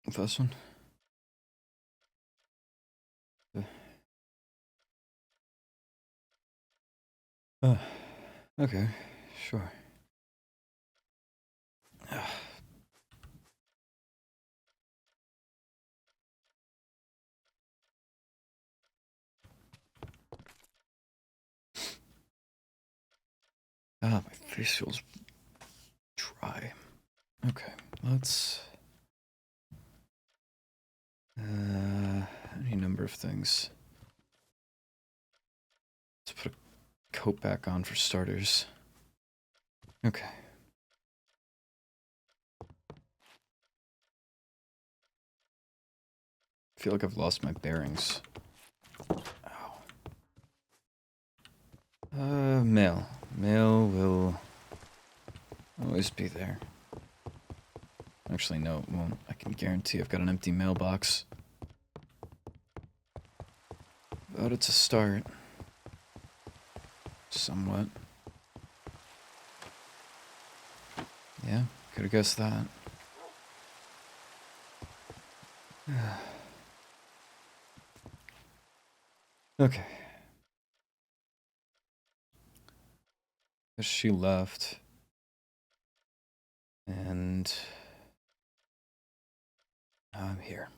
This one? Okay, sure. My face feels dry. Okay, let's... any number of things. Let's put a coat back on for starters. Okay. I feel like I've lost my bearings. Ow. Mail. Mail will always be there. Actually, no, it won't. I can guarantee I've got an empty mailbox. But it's a start. Somewhat. Yeah, could have guessed that. Okay. She left. And now I'm here.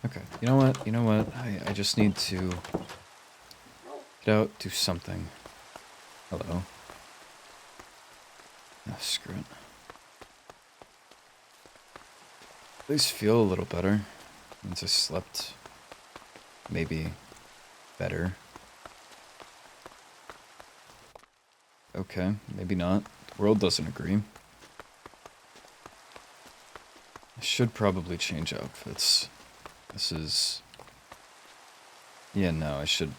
Okay, you know what? I just need to get out, do something. Hello. Oh, screw it. At least feel a little better. Once I slept. Maybe better. Okay, maybe not. The world doesn't agree. I should probably change outfits. This is... Yeah, no, I should...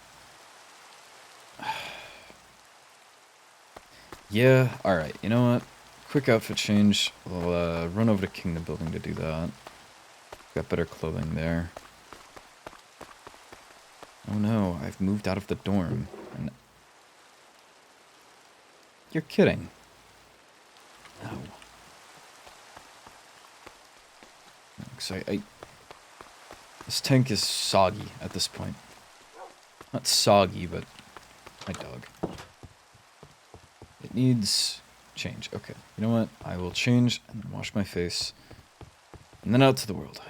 Yeah, alright, you know what? Quick outfit change. We'll run over to Kingdom Building to do that. Got better clothing there. Oh no, I've moved out of the dorm. And... You're kidding. No. Because this tank is soggy at this point. Not soggy, but my dog. It needs change. Okay, you know what? I will change and then wash my face. And then out to the world.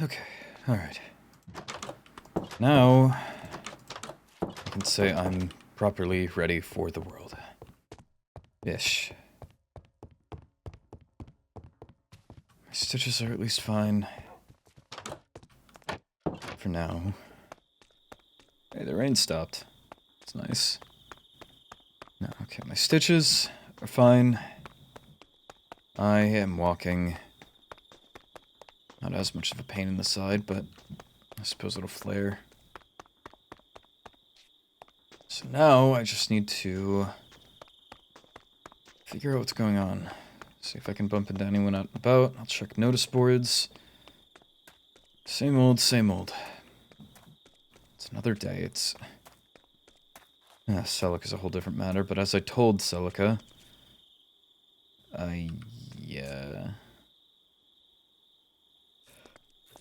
Okay, alright. Now, I can say I'm properly ready for the world. Ish. My stitches are at least fine. For now. Hey, the rain stopped. It's nice. No, okay, my stitches are fine. I am walking. Not as much of a pain in the side, but I suppose it'll flare. So now I just need to figure out what's going on. See if I can bump into anyone out and about. I'll check notice boards. Same old, same old. It's another day. It's... Celica's a whole different matter, but as I told Celica... yeah...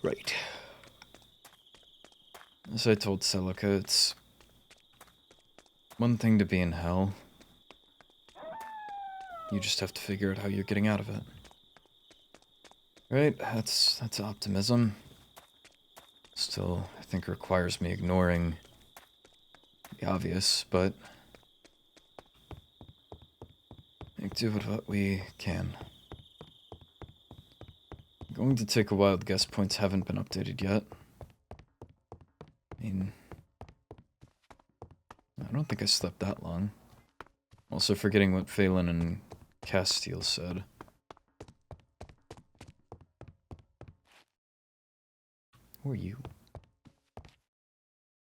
Right. As I told Celica, it's... one thing to be in hell. You just have to figure out how you're getting out of it. Right, that's optimism. Still, I think requires me ignoring the obvious, but... make do with what we can. Going to take a while. Guest points haven't been updated yet. I mean... I don't think I slept that long. Also forgetting what Phelan and Castile said. Who are you?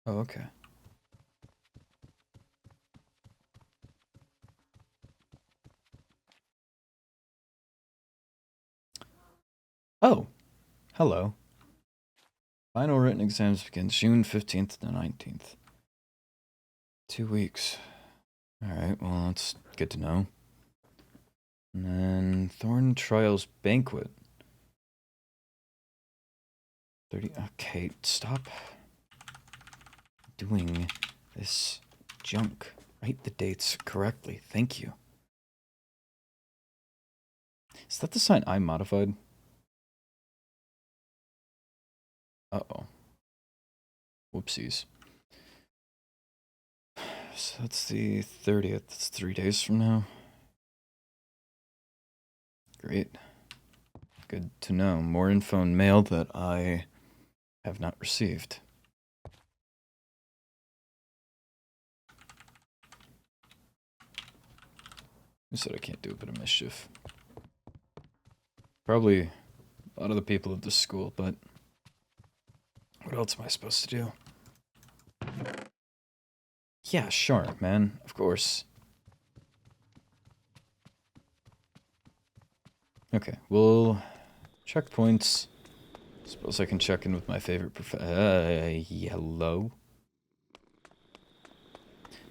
Oh, okay. Oh, hello. Final written exams begin June 15th to 19th. 2 weeks. Alright, well, that's good to know. And then Thorn Trials Banquet. 30. Okay, stop doing this junk. Write the dates correctly. Thank you. Is that the sign I modified? Uh-oh. Whoopsies. So that's the 30th. That's 3 days from now. Great. Good to know. More info in mail that I have not received. Who said I can't do a bit of mischief? Probably a lot of the people at this school, but what else am I supposed to do? Yeah, sure, man. Of course. Okay, well, checkpoints. Suppose I can check in with my favorite hello?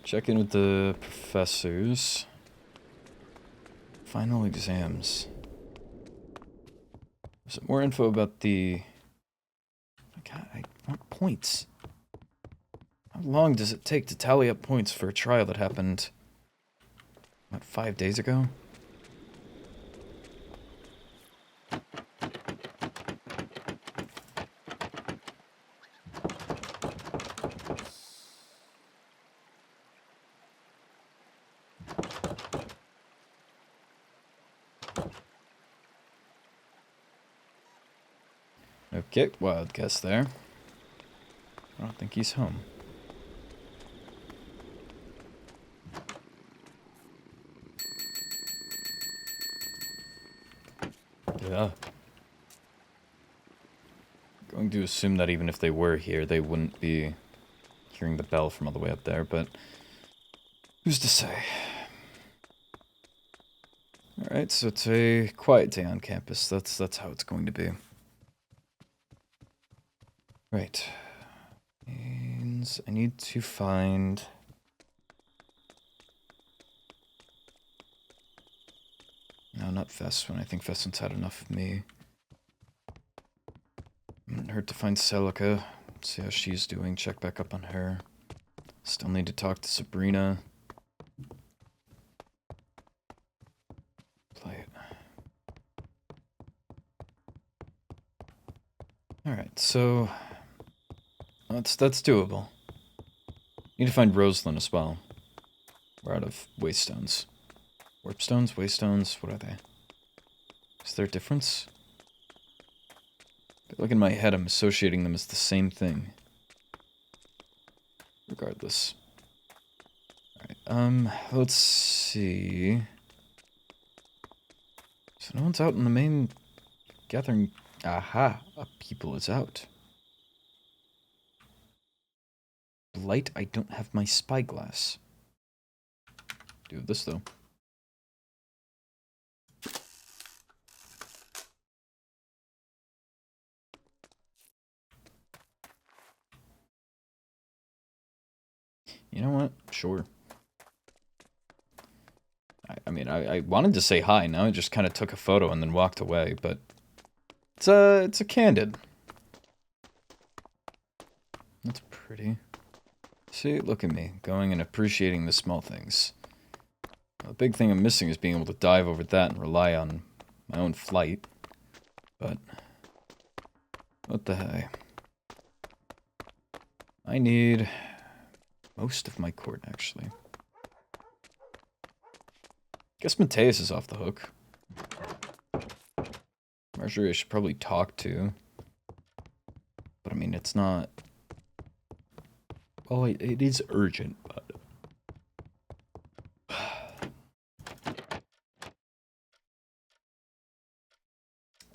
Check in with the professors. Final exams. Is there more info about the... God, I want points. How long does it take to tally up points for a trial that happened, what, 5 days ago? Okay, wild guess there. I don't think he's home. Yeah. Going to assume that even if they were here, they wouldn't be hearing the bell from all the way up there, but who's to say? Alright, so it's a quiet day on campus. That's how it's going to be. Right. Means I need to find... No, not Feswin. I think Feswin's had enough of me. Wouldn't hurt to find Celica. See how she's doing. Check back up on her. Still need to talk to Sabrina. Play it. Alright, so... That's doable. Need to find Rosalind as well. We're out of Wastestones. Warpstones? Waystones? What are they? Is there a difference? I feel like in my head I'm associating them as the same thing. Regardless. Alright, let's see... So no one's out in the main gathering... Aha! A people is out. Blight, I don't have my spyglass. Do this though. You know what? Sure. I mean, I wanted to say hi, now I just kind of took a photo and then walked away, but... It's a candid. That's pretty. See, look at me, going and appreciating the small things. The big thing I'm missing is being able to dive over that and rely on my own flight. But... what the heck? I need... most of my cord, actually. Guess Mateus is off the hook. Marjorie I should probably talk to. But I mean, it's not... well, it is urgent, but...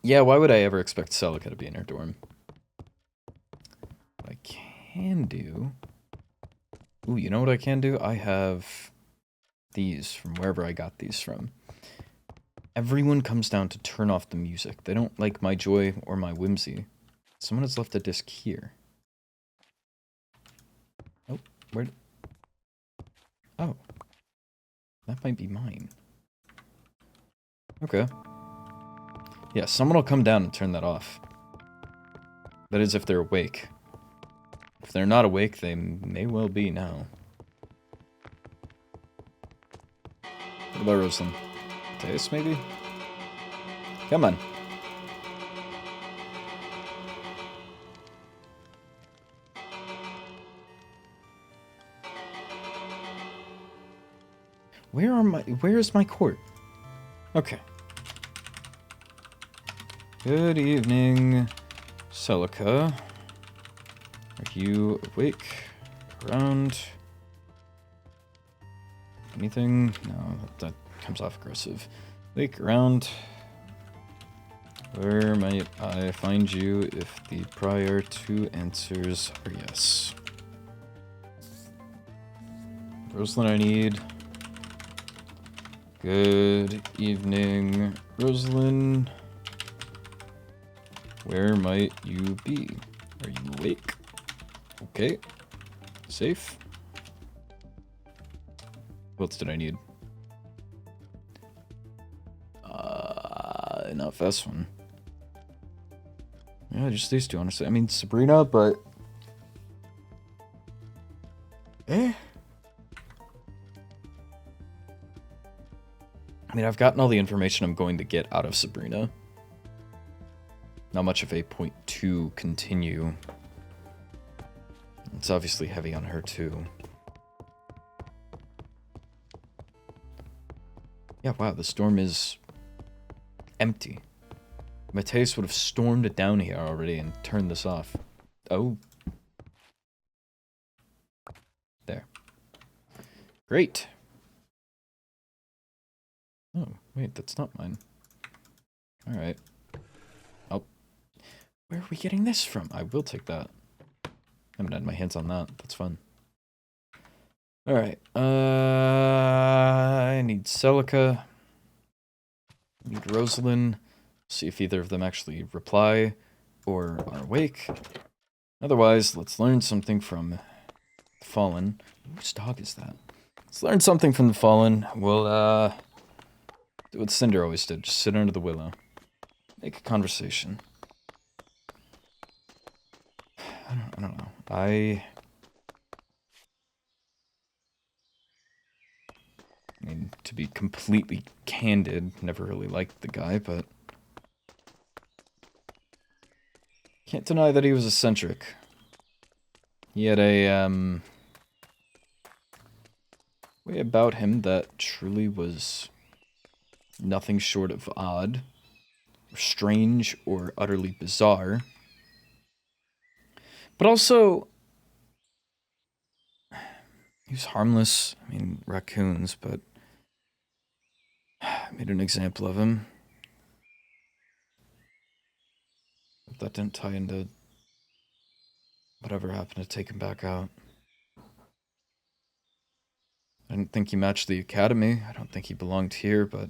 yeah, why would I ever expect Celica to be in her dorm? What I can do... ooh, you know what I can do? I have these from wherever I got these from. Everyone comes down to turn off the music. They don't like my joy or my whimsy. Someone has left a disc here. Oh, where? Oh. That might be mine. Okay. Yeah, someone will come down and turn that off. That is if they're awake. If they're not awake, they may well be now. What about Rosalind? Taste, maybe? Come on. Where's my court? Okay. Good evening, Celica. Are you awake? Around? Anything? No, that comes off aggressive. Awake, around? Where might I find you if the prior two answers are yes? Rosalind, I need. Good evening, Rosalind. Where might you be? Are you awake? Okay. Safe. What else did I need? Not this one. Yeah, just these two, honestly. I mean, Sabrina, but... I mean, I've gotten all the information I'm going to get out of Sabrina. Not much of a point to continue. It's obviously heavy on her, too. Yeah, wow, the storm is empty. Mateus would have stormed it down here already and turned this off. Oh. There. Great. Oh, wait, that's not mine. Alright. Oh. Where are we getting this from? I will take that. I haven't had my hands on that. That's fun. Alright. I need Celica. I need Rosalind. See if either of them actually reply or are awake. Otherwise, let's learn something from the Fallen. Whose dog is that? Let's learn something from the Fallen. We'll, do what Cinder always did. Just sit under the willow. Make a conversation. I don't know. I mean, to be completely candid, never really liked the guy, but... Can't deny that he was eccentric. He had a, way about him that truly was nothing short of odd, or strange, or utterly bizarre. But also, he was harmless. I mean, raccoons, but I made an example of him. But that didn't tie into whatever happened to take him back out. I didn't think he matched the academy. I don't think he belonged here, but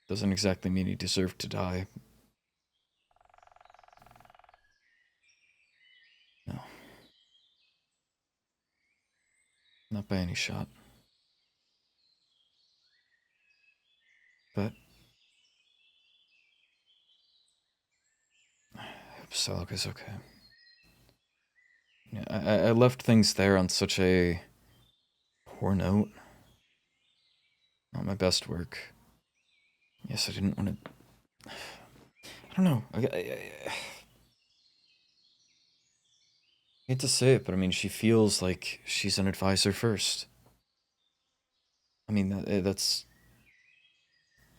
doesn't exactly mean he deserved to die. No. Not by any shot. But I hope Celica's okay. Yeah, I left things there on such a poor note. Not my best work. Yes, I didn't want to... I don't know. I hate to say it, but I mean, she feels like she's an advisor first. I mean, that's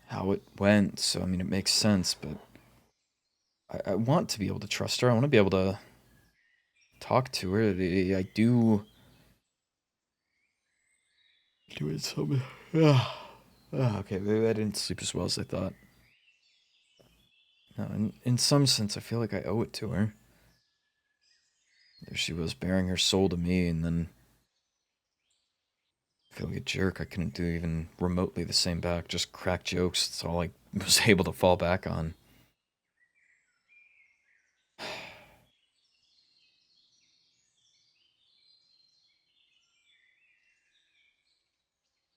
how it went, so I mean, it makes sense, but I want to be able to trust her. I want to be able to talk to her. I do... Doing something. Okay, maybe I didn't sleep as well as I thought. No, in some sense, I feel like I owe it to her. There she was, bearing her soul to me, and then I feel like a jerk. I couldn't do even remotely the same back, just crack jokes. That's all I was able to fall back on.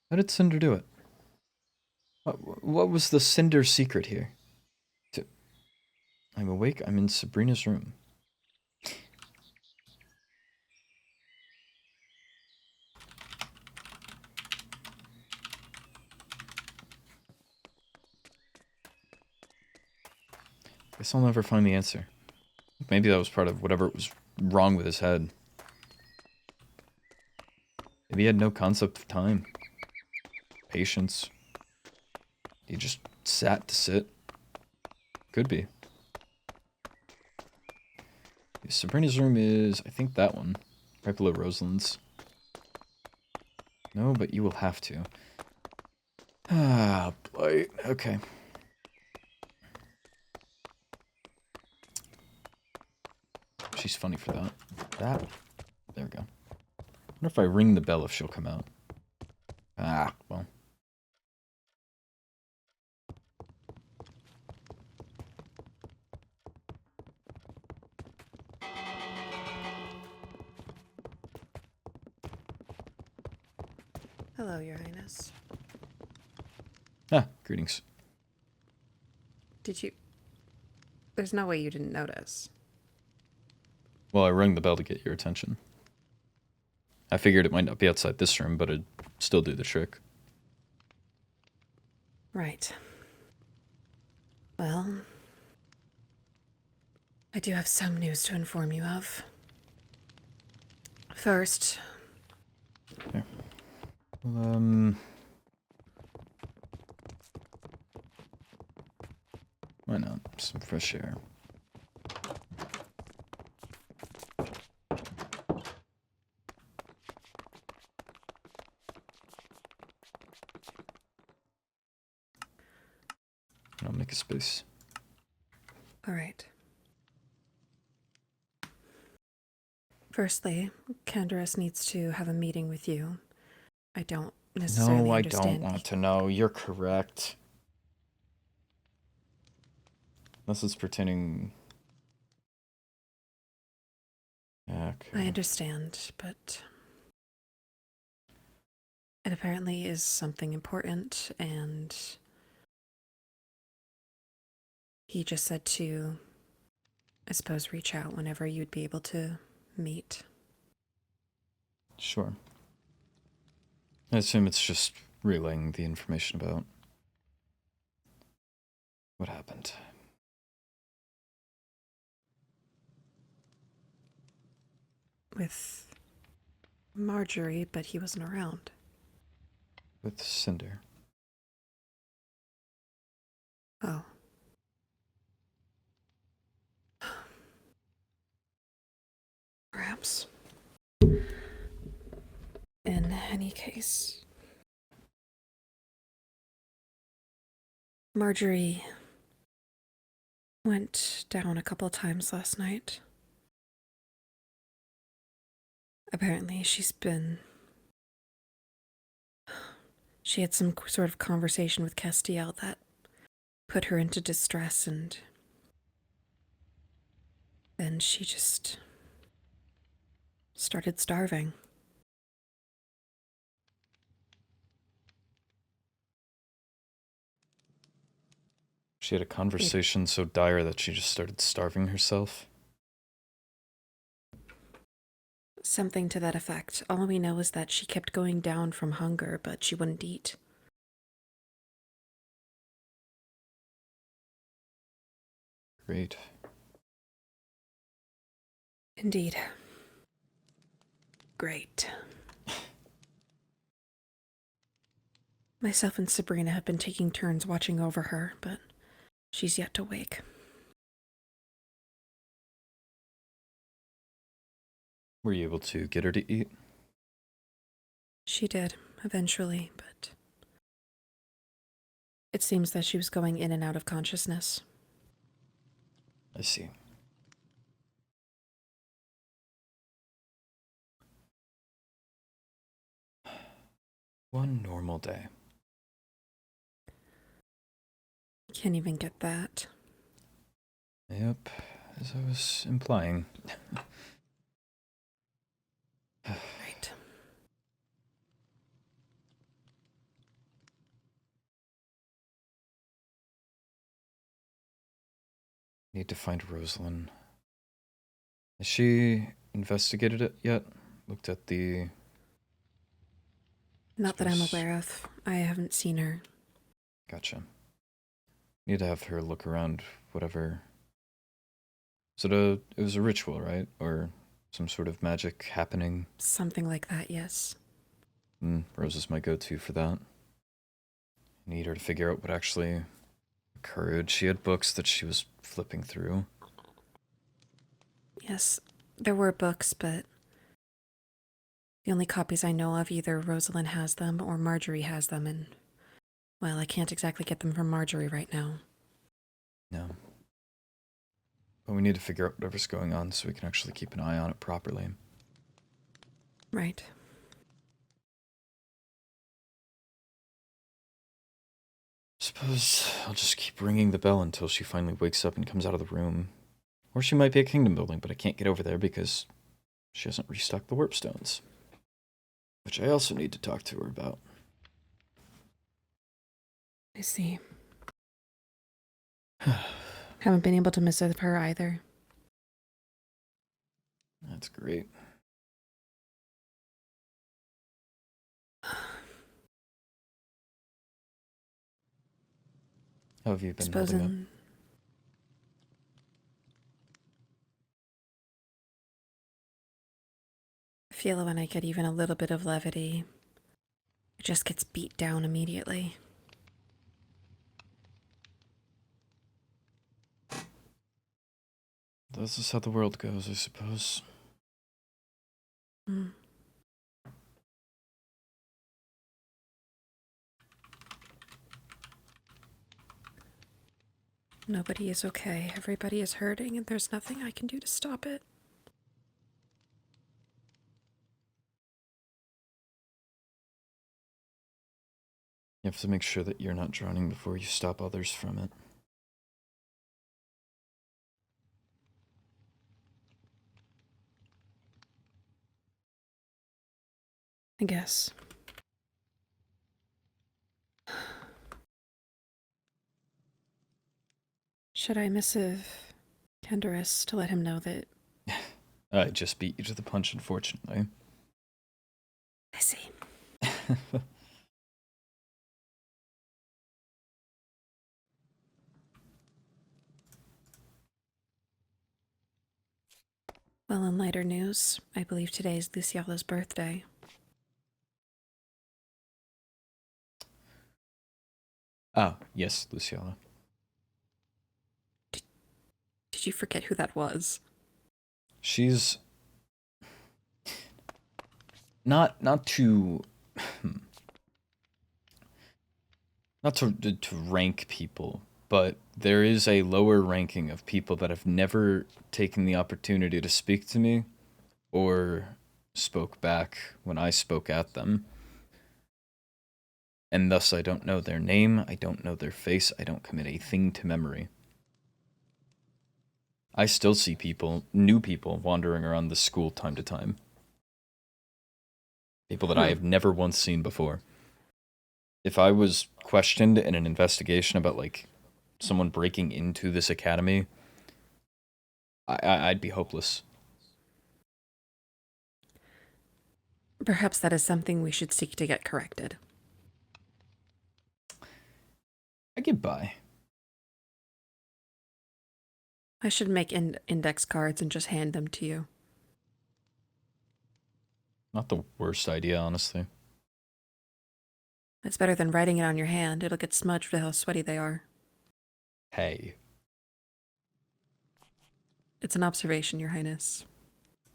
How did Cinder do it? What was the Cinder secret here? I'm awake. I'm in Sabrina's room. Guess I'll never find the answer. Maybe that was part of whatever was wrong with his head. Maybe he had no concept of time. Patience. He just sat to sit. Could be. Sabrina's room is, I think, that one. Right below Rosalind's. No, but you will have to. Ah, boy. Okay. She's funny for that. There we go. I wonder if I ring the bell if she'll come out. Ah, well. Hello, Your Highness. Ah, greetings. Did you... There's no way you didn't notice. Well, I rang the bell to get your attention. I figured it might not be outside this room, but it'd still do the trick. Right. Well... I do have some news to inform you of. First... Here. Well, why not? Some fresh air. I'll make a space. Alright. Firstly, Candaris needs to have a meeting with you. I don't necessarily understand... No, I don't want to know. You're correct. Unless it's pertaining... Okay. I understand, but... It apparently is something important, and... He just said to, I suppose, reach out whenever you'd be able to meet. Sure. I assume it's just relaying the information about what happened. With Marjorie, but he wasn't around. With Cinder. Oh. Perhaps. In any case, Marjorie went down a couple times last night. Apparently, she had some sort of conversation with Castiel that put her into distress, and then she just started starving. She had a conversation so dire that she just started starving herself. Something to that effect. All we know is that she kept going down from hunger, but she wouldn't eat. Great. Indeed. Great. Myself and Sabrina have been taking turns watching over her, but she's yet to wake. Were you able to get her to eat? She did, eventually, but it seems that she was going in and out of consciousness. I see. One normal day. Can't even get that. Yep, as I was implying. Right. Need to find Rosalind. Has she investigated it yet? Looked at the... Not that I'm aware of. I haven't seen her. Gotcha. Need to have her look around whatever... It was a ritual, right? Or some sort of magic happening? Something like that, yes. Rose is my go-to for that. Need her to figure out what actually occurred. She had books that she was flipping through. Yes, there were books, but the only copies I know of, either Rosalind has them or Marjorie has them, and, well, I can't exactly get them from Marjorie right now. No. But we need to figure out whatever's going on so we can actually keep an eye on it properly. Right. Suppose I'll just keep ringing the bell until she finally wakes up and comes out of the room. Or she might be at Kingdom Building, but I can't get over there because she hasn't restocked the warp stones. Which I also need to talk to her about. I see. Haven't been able to miss her either. That's great. How have you been holding up? I feel when I get even a little bit of levity, it just gets beat down immediately. This is how the world goes, I suppose. Nobody is okay. Everybody is hurting, and there's nothing I can do to stop it. You have to make sure that you're not drowning before you stop others from it. I guess. Should I missive Kendoris to let him know that... I just beat you to the punch, unfortunately. I see. Well, in lighter news, I believe today is Luciola's birthday. Ah, yes, Luciola. Did you forget who that was? She's... Not to... Not to rank people, but there is a lower ranking of people that have never taken the opportunity to speak to me or spoke back when I spoke at them. And thus I don't know their name, I don't know their face, I don't commit a thing to memory. I still see people, new people, wandering around the school time to time. People that I have never once seen before. If I was questioned in an investigation about, like, someone breaking into this academy, I'd be hopeless. Perhaps that is something we should seek to get corrected. I get by. I should make index cards and just hand them to you. Not the worst idea, honestly. It's better than writing it on your hand. It'll get smudged with how sweaty they are. Hey. It's an observation, Your Highness.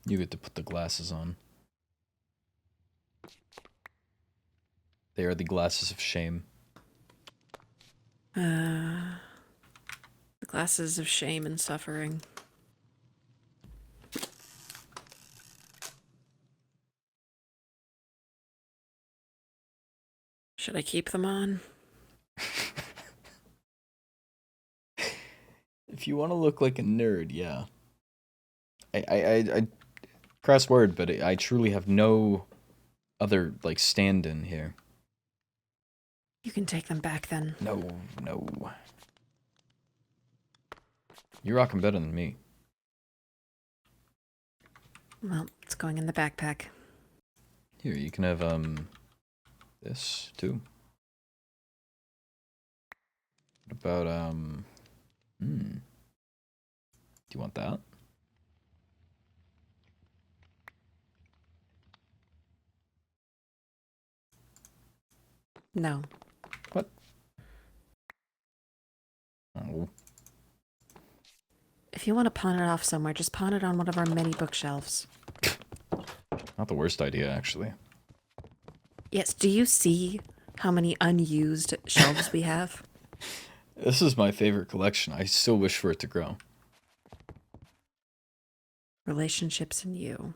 You get to put the glasses on. They are the glasses of shame. The glasses of shame and suffering. Should I keep them on? If you want to look like a nerd, yeah. I crass word, but I truly have no other, like, stand-in here. You can take them back then. No. You're rocking better than me. Well, it's going in the backpack. Here, you can have, this, too. What about, do you want that? No. What? Oh. If you want to pawn it off somewhere, just pawn it on one of our many bookshelves. Not the worst idea, actually. Yes, do you see how many unused shelves we have? This is my favorite collection. I still wish for it to grow. Relationships and you.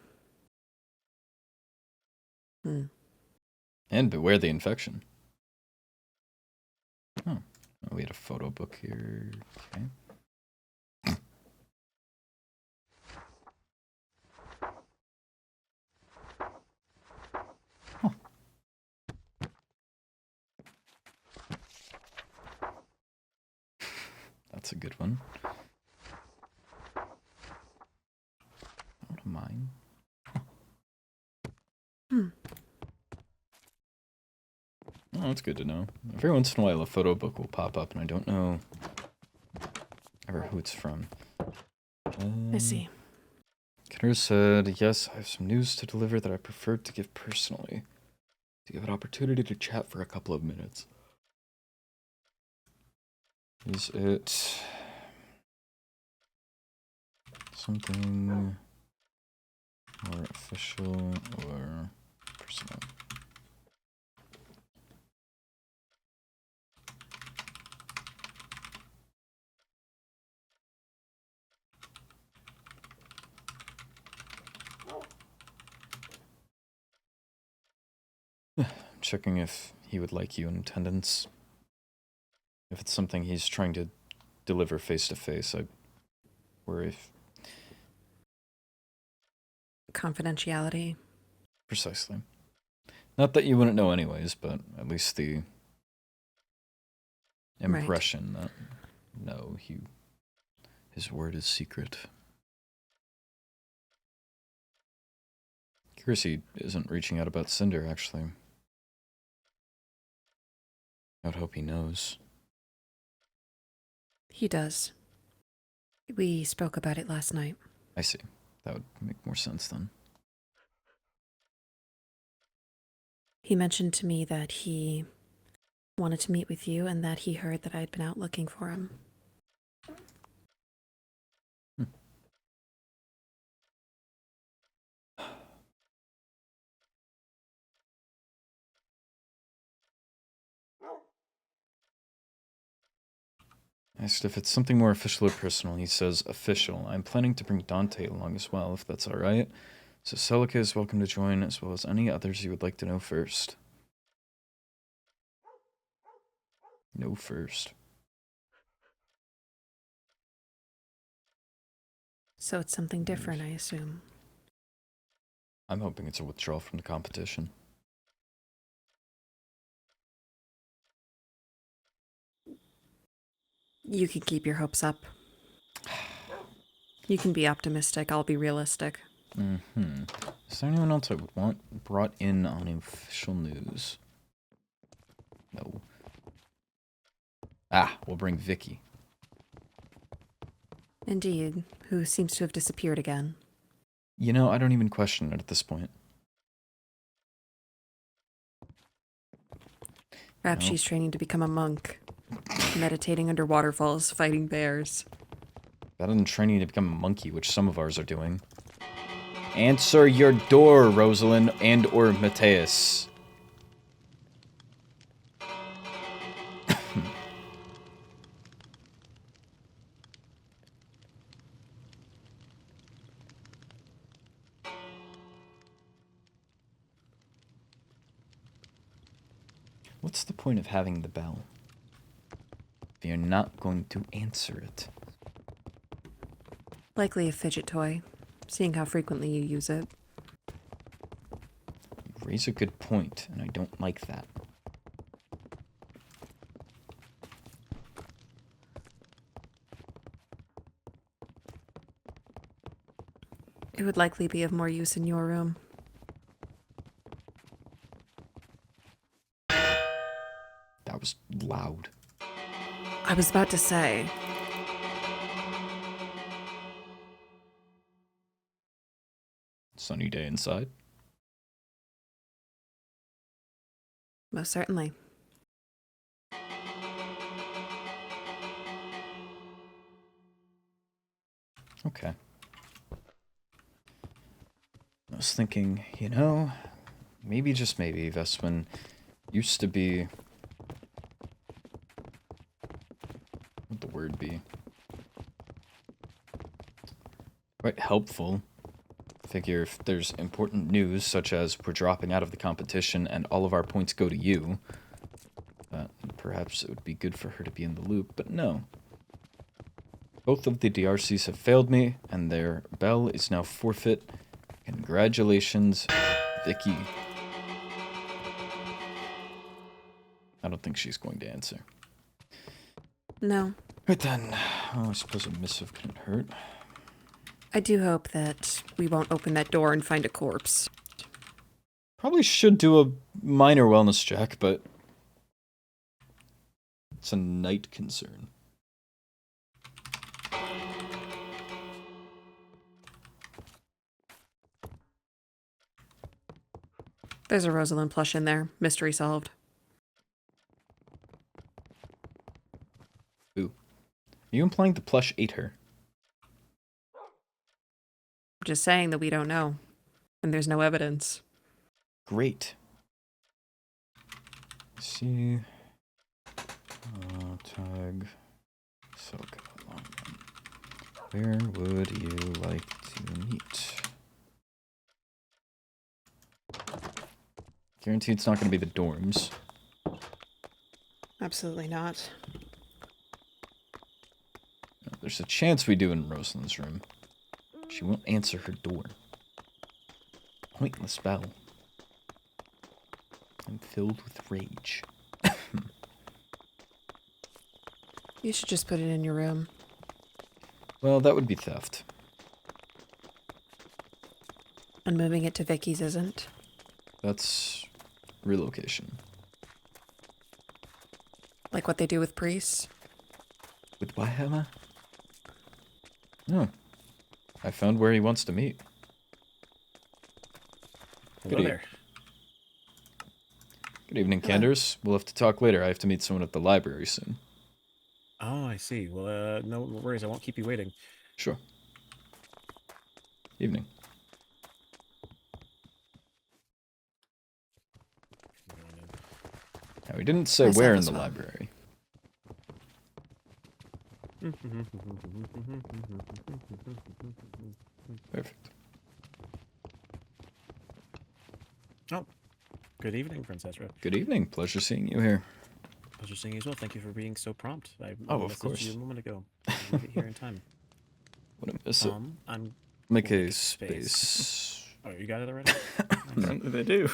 And beware the infection. Oh, we had a photo book here. Okay. Huh. That's a good one. I don't mind. Oh, that's good to know. Every once in a while, a photo book will pop up, and I don't know ever who it's from. I see. Katarina said, yes, I have some news to deliver that I preferred to give personally. To give an opportunity to chat for a couple of minutes. Is it something more official or personal? Checking if he would like you in attendance. If it's something he's trying to deliver face to face, I worry if... Confidentiality. Precisely. Not that you wouldn't know anyways, but at least the impression that, no, his word is secret. Curious he isn't reaching out about Cinder, actually. I would hope he knows. He does. We spoke about it last night. I see. That would make more sense then. He mentioned to me that he wanted to meet with you and that he heard that I'd been out looking for him. Asked if it's something more official or personal. He says, official. I'm planning to bring Dante along as well, if that's alright. So Celica is welcome to join, as well as any others you would like to know first. Know first. So it's something different, I assume. I'm hoping it's a withdrawal from the competition. You can keep your hopes up. You can be optimistic, I'll be realistic. Is there anyone else I would want brought in on official news? No. Ah, we'll bring Vicky. Indeed, who seems to have disappeared again. You know, I don't even question it at this point. Perhaps she's training to become a monk. Meditating under waterfalls, fighting bears. Better than training to become a monkey, which some of ours are doing. Answer your door, Rosalind and or Mateus. What's the point of having the bell if you're not going to answer it? Likely a fidget toy, seeing how frequently you use it. You raise a good point, and I don't like that. It would likely be of more use in your room. That was loud. I was about to say. Sunny day inside. Most certainly. Okay. I was thinking, you know, maybe, just maybe, Veswin used to be... What would the word be? Quite helpful. Figure if there's important news, such as we're dropping out of the competition and all of our points go to you, that perhaps it would be good for her to be in the loop, but no. Both of the DRCs have failed me, and their bell is now forfeit. Congratulations, Vicky. I don't think she's going to answer. No. Right then. Oh, I suppose a missive couldn't hurt. I do hope that we won't open that door and find a corpse. Probably should do a minor wellness check, but it's a night concern. There's a Rosalind plush in there. Mystery solved. Ooh. Are you implying the plush ate her? Just saying that we don't know. And there's no evidence. Great. Let's see. Tag. Soulless. Where would you like to meet? Guarantee it's not going to be the dorms. Absolutely not. There's a chance we do in Rosalind's room. She won't answer her door. Pointless spell. I'm filled with rage. You should just put it in your room. Well, that would be theft. And moving it to Vicky's isn't. That's relocation. Like what they do with priests? With Wahama? No. I found where he wants to meet. Hello there. Good evening, Hello. Candors. We'll have to talk later. I have to meet someone at the library soon. Oh, I see. Well, no worries. I won't keep you waiting. Sure. Evening. Now, we didn't say Myself where in as the well. library. Perfect. Oh, good evening, Princess Ezra. Good evening. Pleasure seeing you here. Pleasure seeing you as well. Thank you for being so prompt. I Oh, of messaged course. you a moment ago. I'll leave it here in time. What a miss it. I'm Make we'll a make space. Oh, you got it already? They do.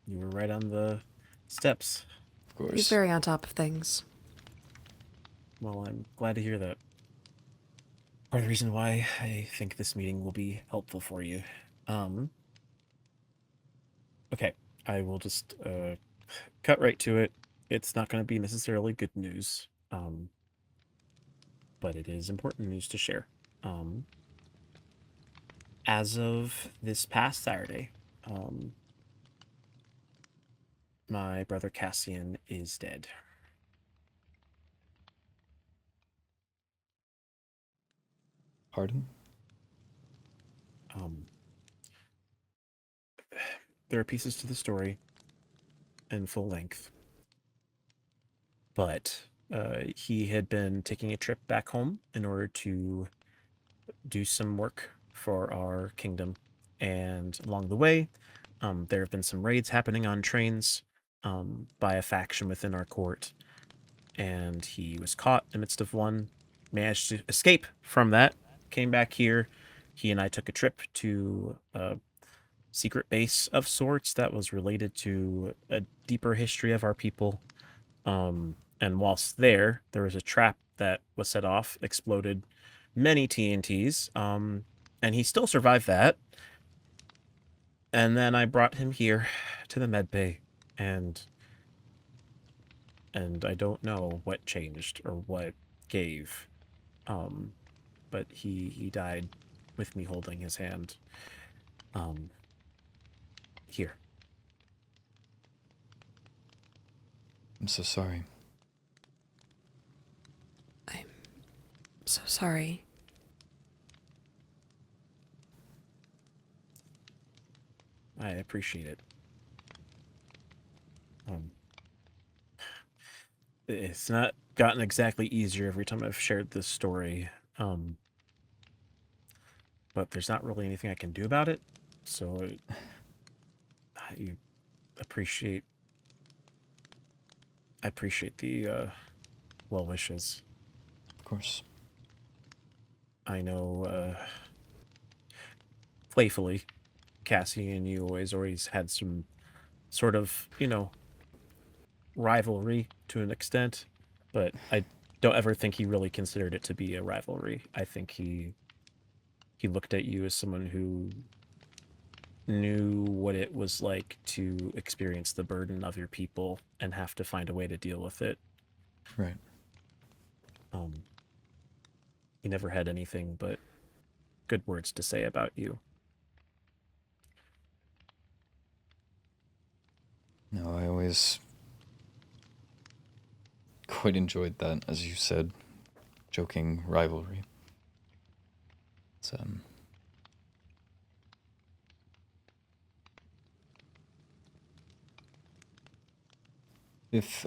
You were right on the steps. Of course. He's very on top of things. Well, I'm glad to hear that. Part of the reason why I think this meeting will be helpful for you. Okay, I will just cut right to it. It's not going to be necessarily good news, but it is important news to share. As of this past Saturday, my brother Cassian is dead. Pardon? There are pieces to the story in full length, but he had been taking a trip back home in order to do some work for our kingdom, and along the way, there have been some raids happening on trains by a faction within our court, and he was caught in the midst of one, managed to escape from that, came back here. He and I took a trip to a secret base of sorts that was related to a deeper history of our people. And whilst there was a trap that was set off, exploded many TNTs, And he still survived that. And then I brought him here to the med bay, and I don't know what changed or what gave. But he died with me holding his hand. Here. I'm so sorry. I'm so sorry. I appreciate it. It's not gotten exactly easier every time I've shared this story. But there's not really anything I can do about it. So I appreciate the well wishes. Of course. I know playfully Cassie and you always had some sort of, rivalry to an extent, but I don't ever think he really considered it to be a rivalry. I think he looked at you as someone who knew what it was like to experience the burden of your people and have to find a way to deal with it. Right. He never had anything but good words to say about you. No, I always quite enjoyed that, as you said, joking rivalry. It's,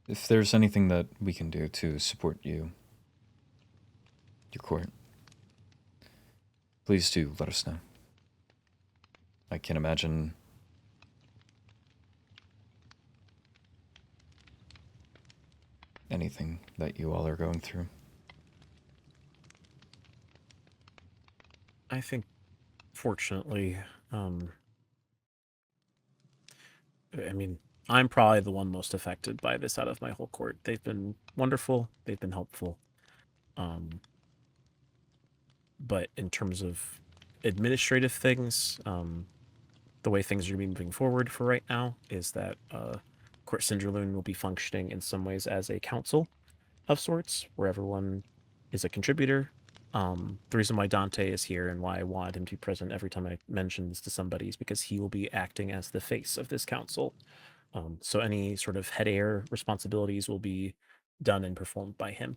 if there's anything that we can do to support you, your court, please do let us know. I can't imagine anything that you all are going through. I think, fortunately, I mean, I'm probably the one most affected by this out of my whole court. They've been wonderful. They've been helpful. But in terms of administrative things, the way things are moving forward for right now is that Court Cinderloon will be functioning in some ways as a council of sorts, where everyone is a contributor. The reason why Dante is here and why I wanted him to be present every time I mention this to somebody is because he will be acting as the face of this council. So any sort of head heir responsibilities will be done and performed by him.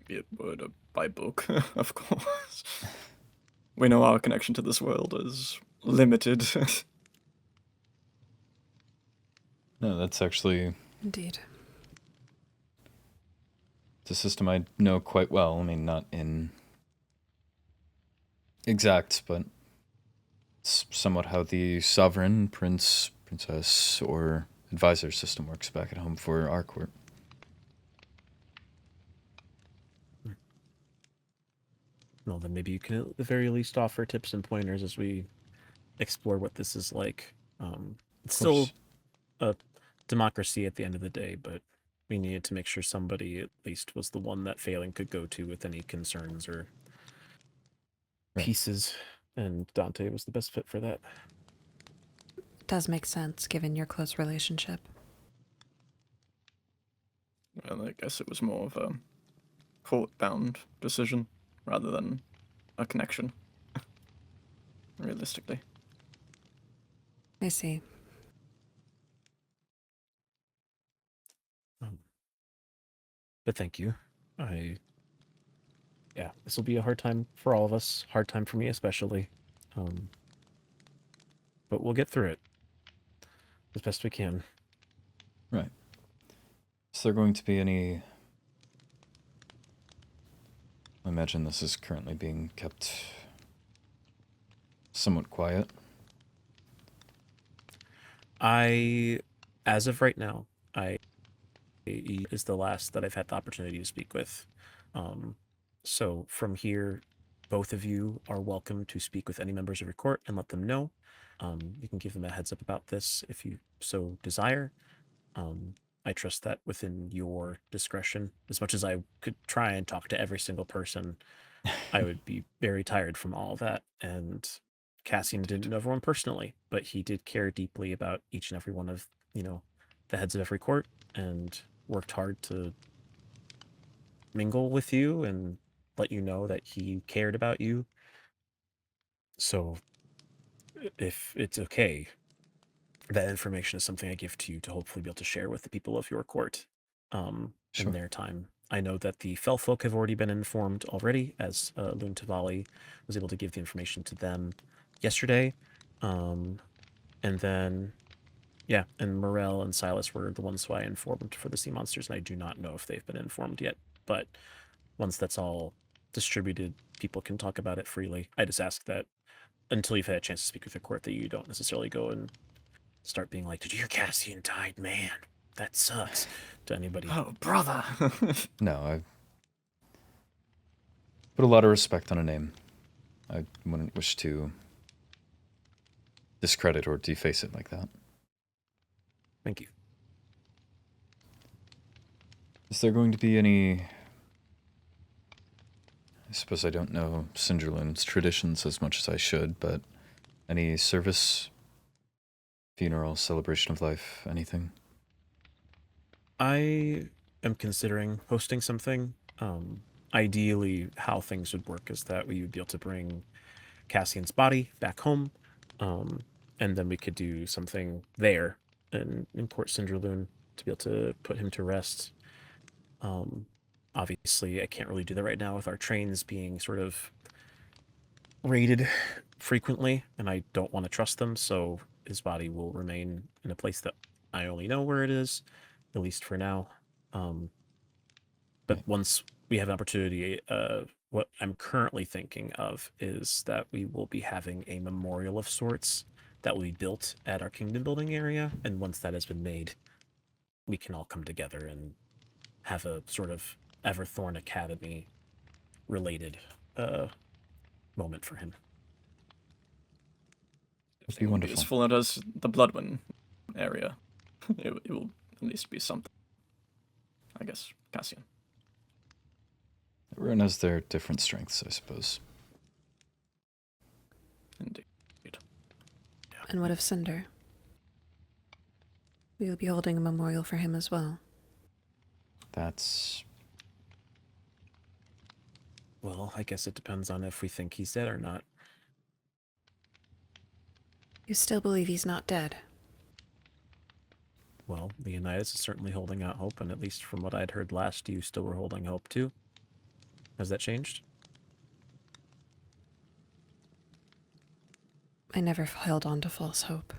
Be a word by book, of course. We know our connection to this world is limited. No, that's actually Indeed. it's a system I know quite well. I mean, not in exact, but it's somewhat how the sovereign, prince, princess, or advisor system works back at home for our court. Well, then maybe you can at the very least offer tips and pointers as we explore what this is like. It's still a democracy at the end of the day, but we needed to make sure somebody at least was the one that Phelan could go to with any concerns or pieces, and Dante was the best fit for that. Does make sense given your close relationship. Well, I guess it was more of a court-bound decision rather than a connection, realistically. I see. But thank you. Yeah, this will be a hard time for all of us. Hard time for me especially. But we'll get through it as best we can. Right. Is there going to be any... I imagine this is currently being kept somewhat quiet. As of right now, he is the last that I've had the opportunity to speak with. So from here, both of you are welcome to speak with any members of your court and let them know. You can give them a heads up about this if you so desire. I trust that within your discretion. As much as I could try and talk to every single person, I would be very tired from all of that. And Cassian didn't know everyone personally, but he did care deeply about each and every one of, the heads of every court, and worked hard to mingle with you and let you know that he cared about you. So if it's okay, that information is something I give to you to hopefully be able to share with the people of your court Sure. in their time. I know that the Fell folk have already been informed already, as Loon Tavali was able to give the information to them yesterday. And then, yeah, and Morel and Silas were the ones who I informed for the sea monsters, and I do not know if they've been informed yet. But once that's all distributed, people can talk about it freely. I just ask that until you've had a chance to speak with the court, that you don't necessarily go and start being like, "Did you hear Cassian died? Man, that sucks," to anybody. Oh, brother. No, I put a lot of respect on a name. I wouldn't wish to discredit or deface it like that. Thank you. Is there going to be any... I suppose I don't know Cinderloon's traditions as much as I should, but any service, funeral, celebration of life, anything? I am considering hosting something. Ideally, how things would work is that we would be able to bring Cassian's body back home, and then we could do something there in Port Cinderloon to be able to put him to rest. Obviously, I can't really do that right now with our trains being sort of raided frequently, and I don't want to trust them, so his body will remain in a place that I only know where it is, at least for now. But once we have an opportunity, what I'm currently thinking of is that we will be having a memorial of sorts that will be built at our kingdom building area, and once that has been made, we can all come together and have a sort of Everthorn Academy related moment for him. It'd be It won't be wonderful. as full as the Bloodwind area. It will at least be something. I guess, Cassian. Everyone has their different strengths, I suppose. Indeed. And what of Cinder? We will be holding a memorial for him as well. That's... Well, I guess it depends on if we think he's dead or not. You still believe he's not dead? Well, Leonidas is certainly holding out hope, and at least from what I'd heard last, you still were holding hope too. Has that changed? I never held on to false hope.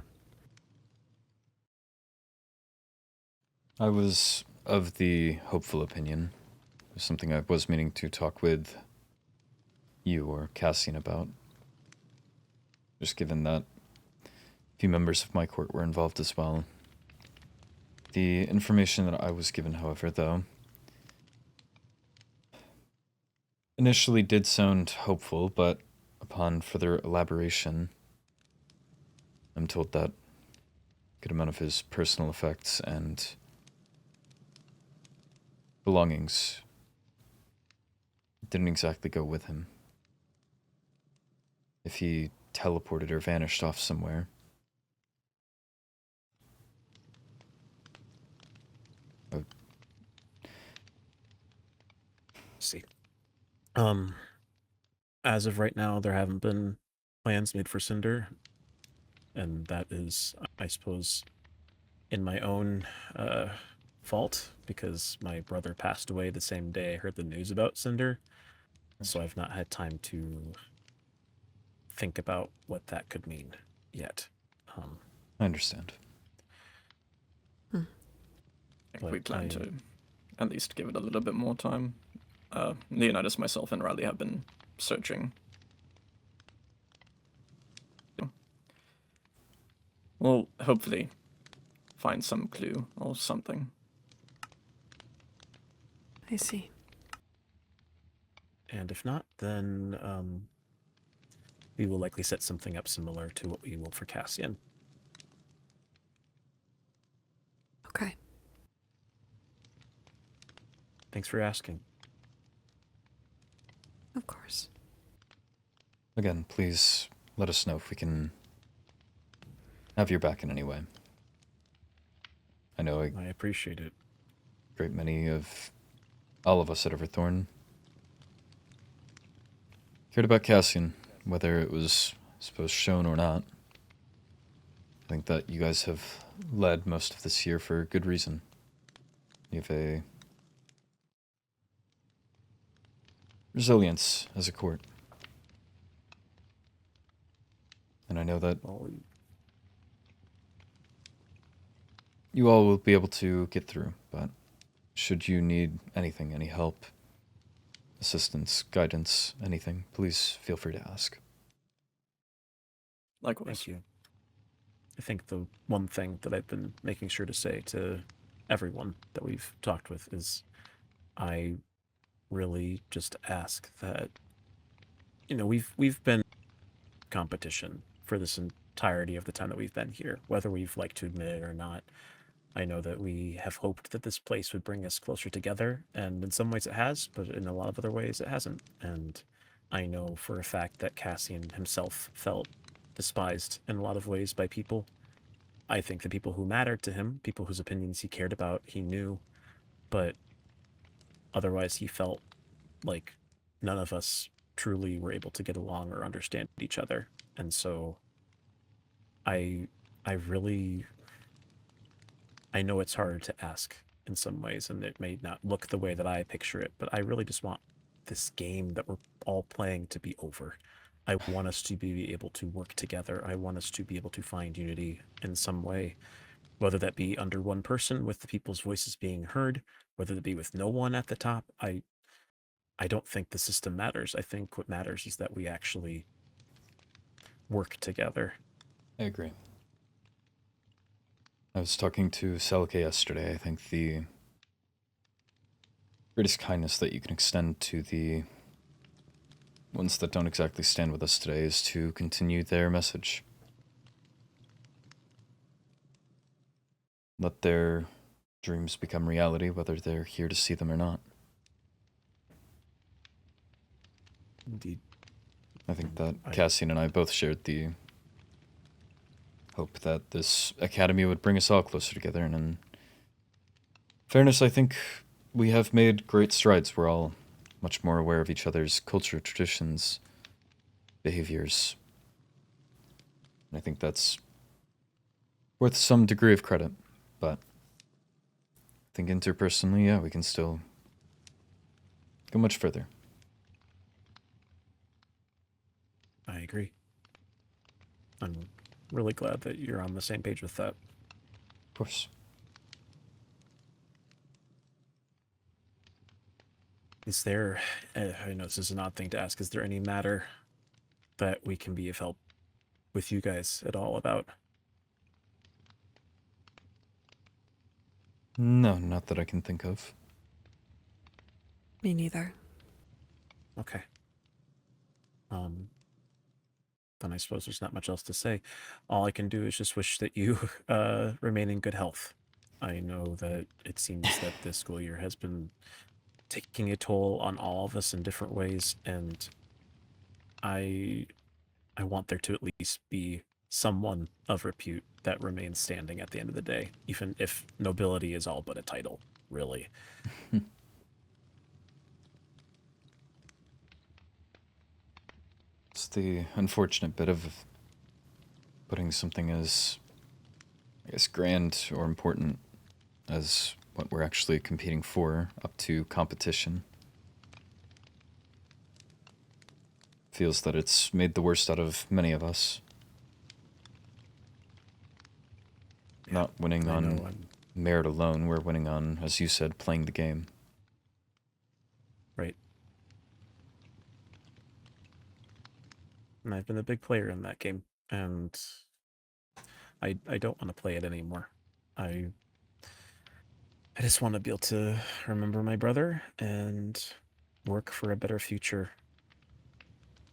I was of the hopeful opinion. It was something I was meaning to talk with you or Cassian about. Just given that a few members of my court were involved as well. The information that I was given, however, though, initially did sound hopeful, but upon further elaboration, I'm told that a good amount of his personal effects and belongings didn't exactly go with him. If he teleported or vanished off somewhere. See. As of right now, there haven't been plans made for Cinder, and that is, I suppose, in my own fault, because my brother passed away the same day I heard the news about Cinder, so I've not had time to think about what that could mean yet. I understand. I think we plan to at least give it a little bit more time. Leonidas, myself, and Riley have been searching. We'll hopefully find some clue or something. I see. And if not, then we will likely set something up similar to what we will for Cassian. Okay. Thanks for asking. Of course. Again, please let us know if we can have your back in any way. I know I appreciate it. great many of all of us at Everthorn cared about Cassian, whether it was supposed shown or not. I think that you guys have led most of this year for good reason. You have a resilience as a court. And I know that Well, you all will be able to get through, but should you need anything, any help, assistance, guidance, anything, please feel free to ask. Likewise. thank you. I think the one thing that I've been making sure to say to everyone that we've talked with is I really just ask that, you know, we've been competition for this entirety of the time that we've been here, whether we've liked to admit it or not. I know that we have hoped that this place would bring us closer together, and in some ways it has, but in a lot of other ways it hasn't. And I know for a fact that Cassian himself felt despised in a lot of ways by people. I think the people who mattered to him, people whose opinions he cared about, he knew, but otherwise he felt like none of us truly were able to get along or understand each other. And so I really, I know it's hard to ask in some ways, and it may not look the way that I picture it, but I really just want this game that we're all playing to be over. I want us to be able to work together. I want us to be able to find unity in some way, whether that be under one person with the people's voices being heard, whether that be with no one at the top. I don't think the system matters. I think what matters is that we actually work together. I agree. I was talking to Selke yesterday. I think the greatest kindness that you can extend to the ones that don't exactly stand with us today is to continue their message. Let their dreams become reality, whether they're here to see them or not. Indeed. I think that Cassian and I both shared the hope that this academy would bring us all closer together, and in fairness, I think we have made great strides. We're all much more aware of each other's culture, traditions, behaviors. And I think that's worth some degree of credit, but I think interpersonally, yeah, we can still go much further. I agree. I'm really glad that you're on the same page with that. Of course. Is there, I know this is an odd thing to ask, is there any matter that we can be of help with you guys at all about? No, not that I can think of. Me neither. Okay. Then I suppose there's not much else to say. All I can do is just wish that you remain in good health. I know that it seems that this school year has been taking a toll on all of us in different ways, and I want there to at least be someone of repute that remains standing at the end of the day, even if nobility is all but a title, really. It's the unfortunate bit of putting something as, I guess, grand or important as what we're actually competing for up to competition. Feels that it's made the worst out of many of us. Yeah, Not winning I know, on merit alone, we're winning on, as you said, playing the game. Right. And I've been a big player in that game, and I don't want to play it anymore. I just want to be able to remember my brother and work for a better future.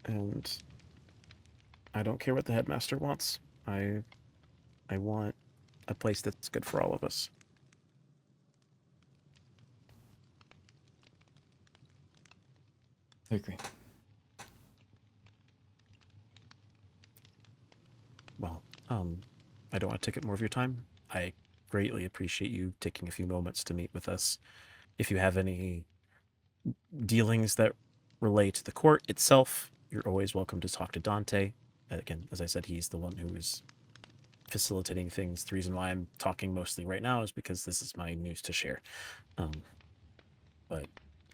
And I don't care what the headmaster wants. I want a place that's good for all of us. I agree. Well, I don't want to take up more of your time. I greatly appreciate you taking a few moments to meet with us. If you have any dealings that relate to the court itself, you're always welcome to talk to Dante. Again, as I said, he's the one who is facilitating things. The reason why I'm talking mostly right now is because this is my news to share. But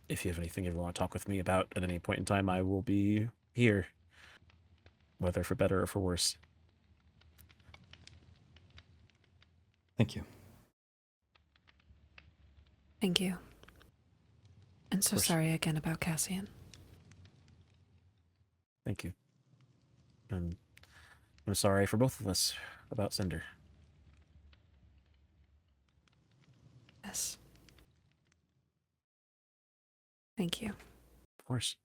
if you have anything you want to talk with me about at any point in time, I will be here, whether for better or for worse. Thank you. Thank you. And so course. sorry again about Cassian. Thank you. And I'm sorry for both of us about Cinder. Yes. Thank you. Of course.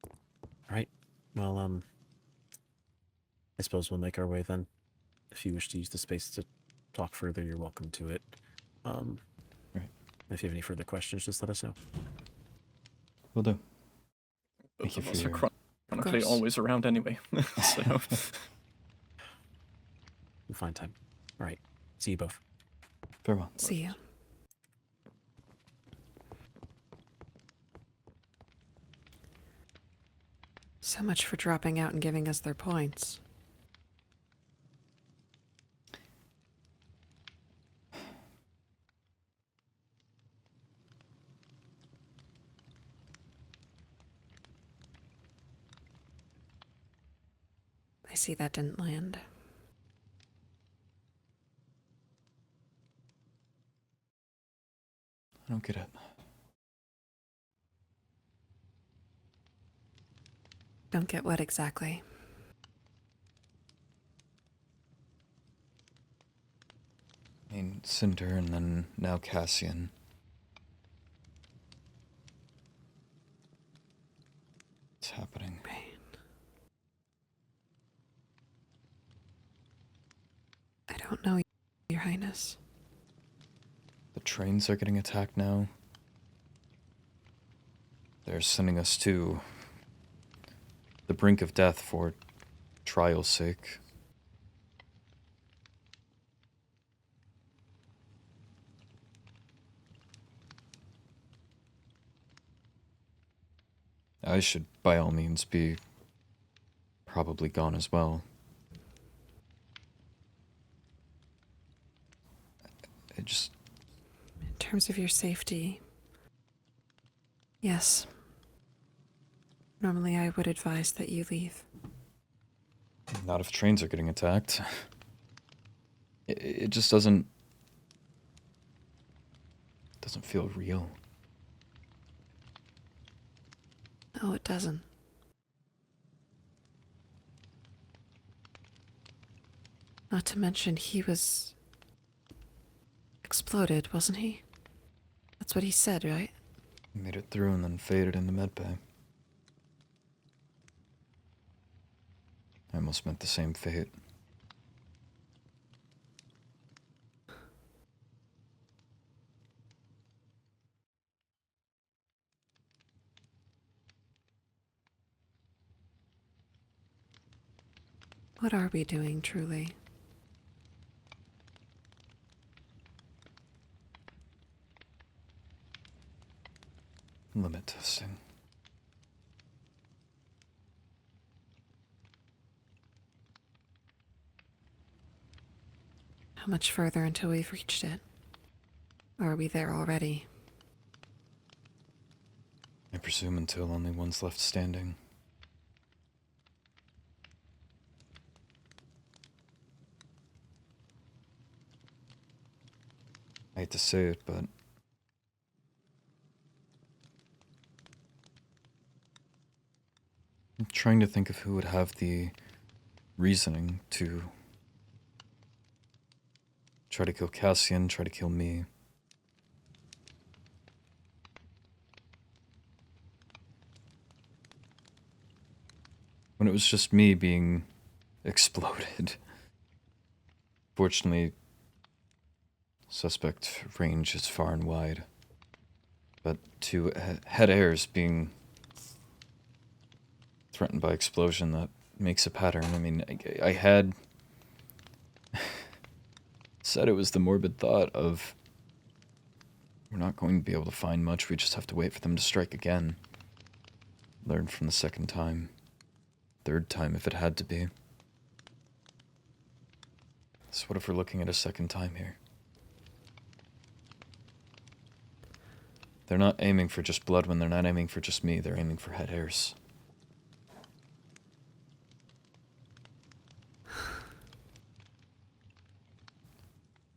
All right. Well, I suppose we'll make our way then. If you wish to use the space to talk further, you're welcome to it. Right. If you have any further questions, just let us know. Will do. Both Thank you of for us are your... chronically course. always around anyway. So We'll find time. All right. See you both. Farewell. See you. So much for dropping out and giving us their points. I see that didn't land. I don't get it. Don't get what exactly. I mean, Cinder and then now Cassian. What's happening? Right. I don't know, Your Highness. The trains are getting attacked now. They're sending us to the brink of death for trial's sake. I should, by all means, be probably gone as well. I just... In terms of your safety, yes. Normally I would advise that you leave. Not if trains are getting attacked. It just doesn't feel real. No, it doesn't. Not to mention he was exploded, wasn't he? That's what he said, right? He made it through and then faded in the medbay. I almost met the same fate. What are we doing, truly? Limit testing. How much further until we've reached it? Or are we there already? I presume until only one's left standing. I hate to say it, but I'm trying to think of who would have the reasoning to try to kill Cassian, try to kill me. When it was just me being exploded. Fortunately, Suspect range is far and wide. But to head heirs being threatened by explosion, that makes a pattern. I mean, I had said it was the morbid thought of we're not going to be able to find much, we just have to wait for them to strike again. Learn from the second time. Third time if it had to be. So what if we're looking at a second time here? They're not aiming for just blood when they're not aiming for just me, they're aiming for head heirs.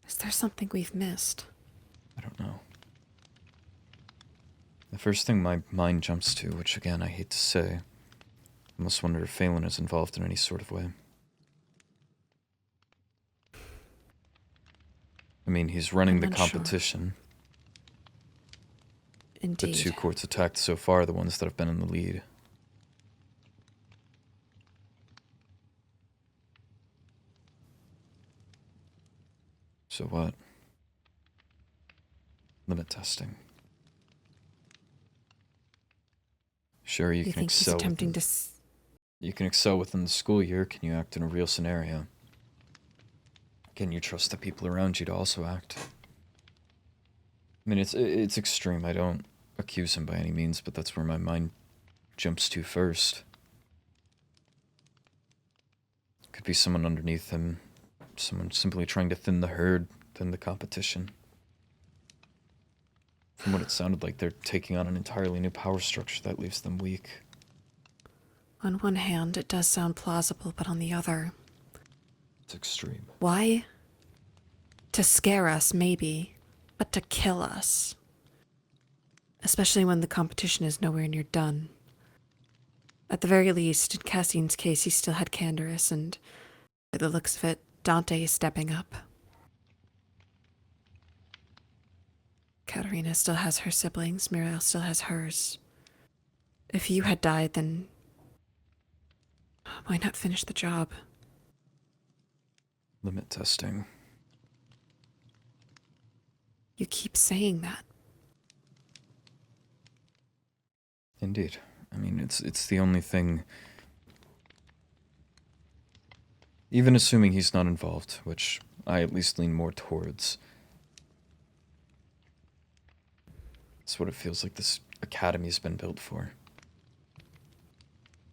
Is there something we've missed? I don't know. The first thing my mind jumps to, which again I hate to say, I must wonder if Phelan is involved in any sort of way. I mean, he's running the competition. Indeed. The two courts attacked so far are the ones that have been in the lead. So what? Limit testing. Sure, you can think excel. He's attempting you can excel within the school year. Can you act in a real scenario? Can you trust the people around you to also act? I mean, it's extreme. I don't accuse him by any means, but that's where my mind jumps to first. Could be someone underneath him. Someone simply trying to thin the herd, thin the competition. From what it sounded like, they're taking on an entirely new power structure that leaves them weak. On one hand, it does sound plausible, but on the other... It's extreme. Why? To scare us, maybe, but to kill us. Especially when the competition is nowhere near done. At the very least, in Cassian's case, he still had Canderous, and by the looks of it, Dante is stepping up. Katarina still has her siblings, Muriel still has hers. If you had died, then why not finish the job? Limit testing. You keep saying that. Indeed. I mean, it's the only thing... Even assuming he's not involved, which I at least lean more towards. That's what it feels like this academy's been built for.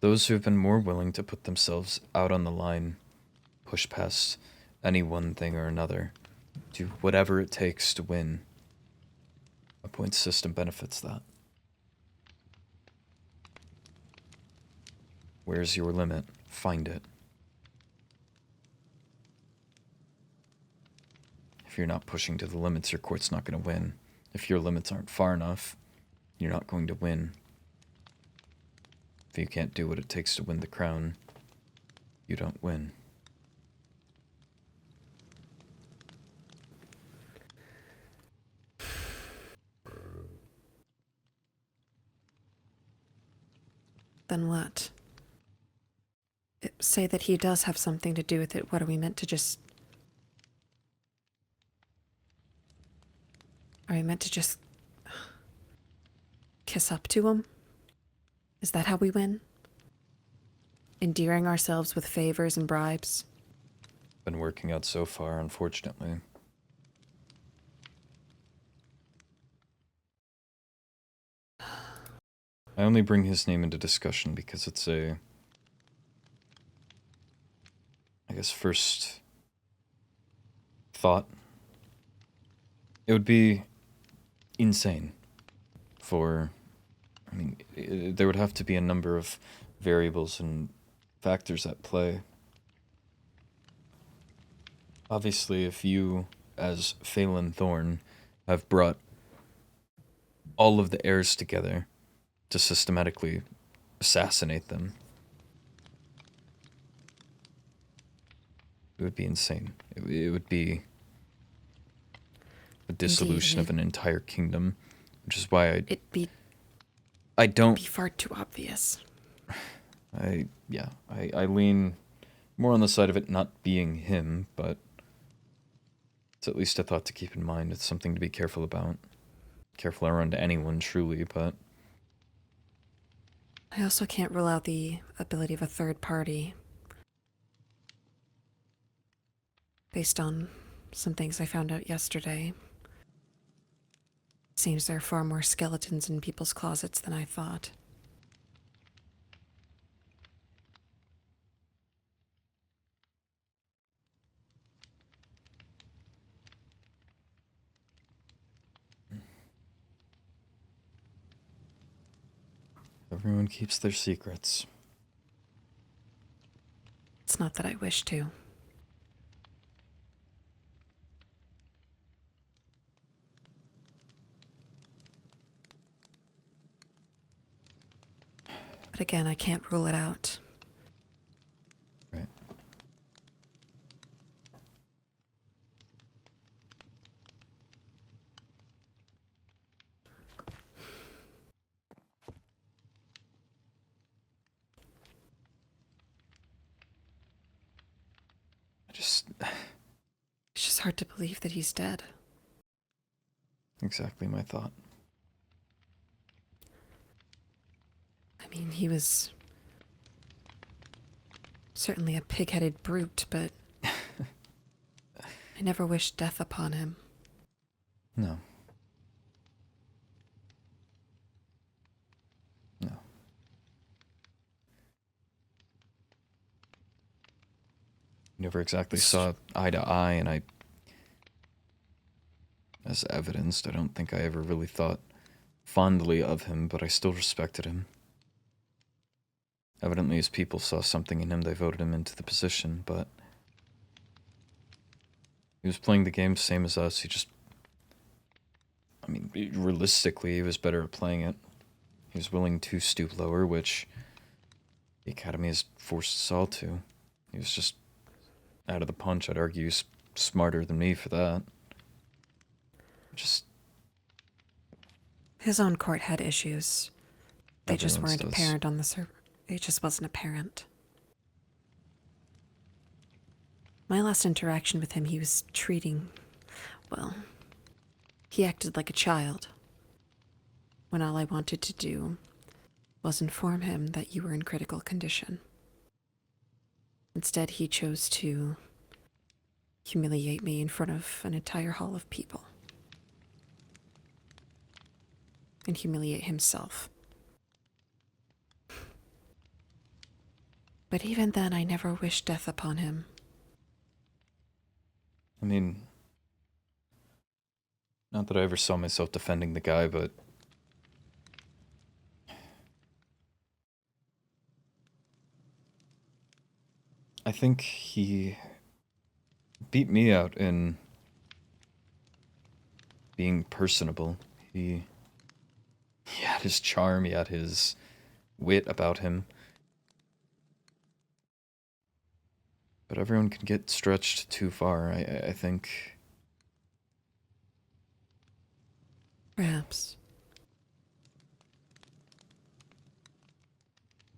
Those who have been more willing to put themselves out on the line, push past any one thing or another, do whatever it takes to win. A point system benefits that. Where's your limit? Find it. If you're not pushing to the limits, your court's not going to win. If your limits aren't far enough, you're not going to win. If you can't do what it takes to win the crown, you don't win. Then what? Say that he does have something to do with it. What are we meant to just... Are we meant to just... kiss up to him? Is that how we win? Endearing ourselves with favors and bribes? Been working out so far, unfortunately. I only bring his name into discussion because it's a... I guess first thought. It would be insane for... I mean, there would have to be a number of variables and factors at play. Obviously, if you, as Phelan Thorne, have brought all of the heirs together to systematically assassinate them, it would be insane. It would be a dissolution of an entire kingdom, which is why It'd be far too obvious. I lean more on the side of it not being him, but It's at least a thought to keep in mind. It's something to be careful about. Careful around anyone, truly, but... I also can't rule out the ability of a third party. Based on some things I found out yesterday. Seems there are far more skeletons in people's closets than I thought. Everyone keeps their secrets. It's not that I wish to. But again, I can't rule it out. Right. It's just hard to believe that he's dead. Exactly my thought. I mean, he was certainly a pig-headed brute, but I never wished death upon him. No. No. We never exactly saw eye to eye, and as evidenced, I don't think I ever really thought fondly of him, but I still respected him. Evidently, his people saw something in him, they voted him into the position, but he was playing the game same as us. He just, I mean, realistically, he was better at playing it. He was willing to stoop lower, which the Academy has forced us all to. He was just out of the punch. I'd argue he's smarter than me for that. Just... His own court had issues. They just Everyone's weren't does. apparent on the server. It just wasn't apparent. My last interaction with him, he was treating... well, he acted like a child. When all I wanted to do was inform him that you were in critical condition. Instead, he chose to humiliate me in front of an entire hall of people. And humiliate himself. But even then, I never wished death upon him. I mean, not that I ever saw myself defending the guy, but I think he beat me out in being personable. He had his charm, he had his wit about him. But everyone can get stretched too far, I think. Perhaps.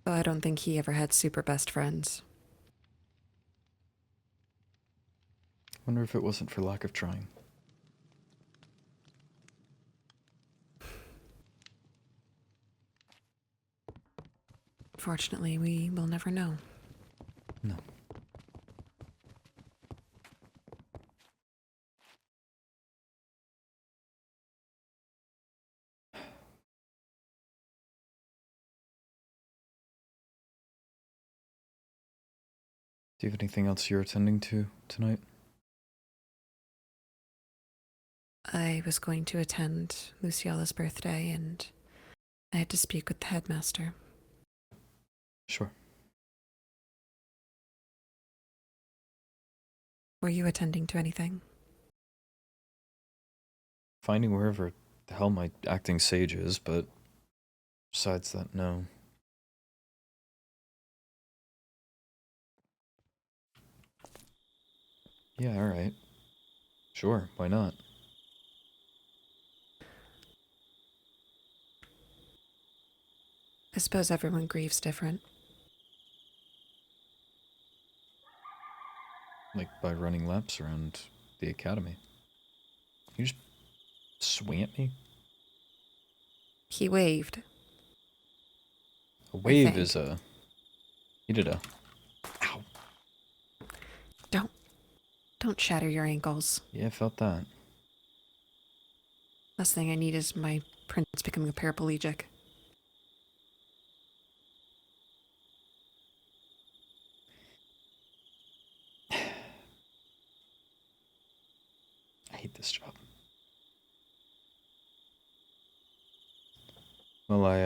Though I don't think he ever had super best friends. Wonder if it wasn't for lack of trying. Fortunately, we will never know. No. Do you have anything else you're attending to tonight? I was going to attend Luciola's birthday, and I had to speak with the headmaster. Sure. Were you attending to anything? Finding wherever the hell my acting sage is, but besides that, no. Yeah, alright. Sure, why not? I suppose everyone grieves different. Like by running laps around the academy. You just swing at me? He waved. A wave think. is a... You did a... Ow. Don't shatter your ankles. Yeah, I felt that. Last thing I need is my prince becoming a paraplegic. I hate this job. Well, I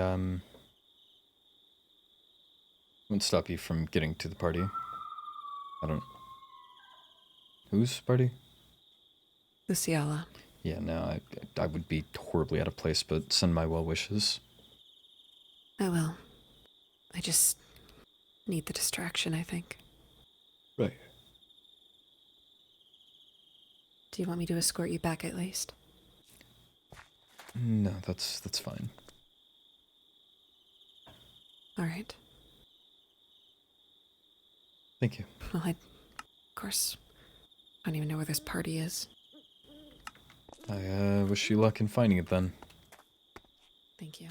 won't stop you from getting to the party. I don't... Whose party? Luciala. Yeah, no, I would be horribly out of place, but send my well wishes. I will. I just need the distraction, I think. Right. Do you want me to escort you back at least? No, that's fine. All right. Thank you. Well, of course, I don't even know where this party is. I wish you luck in finding it then. Thank you.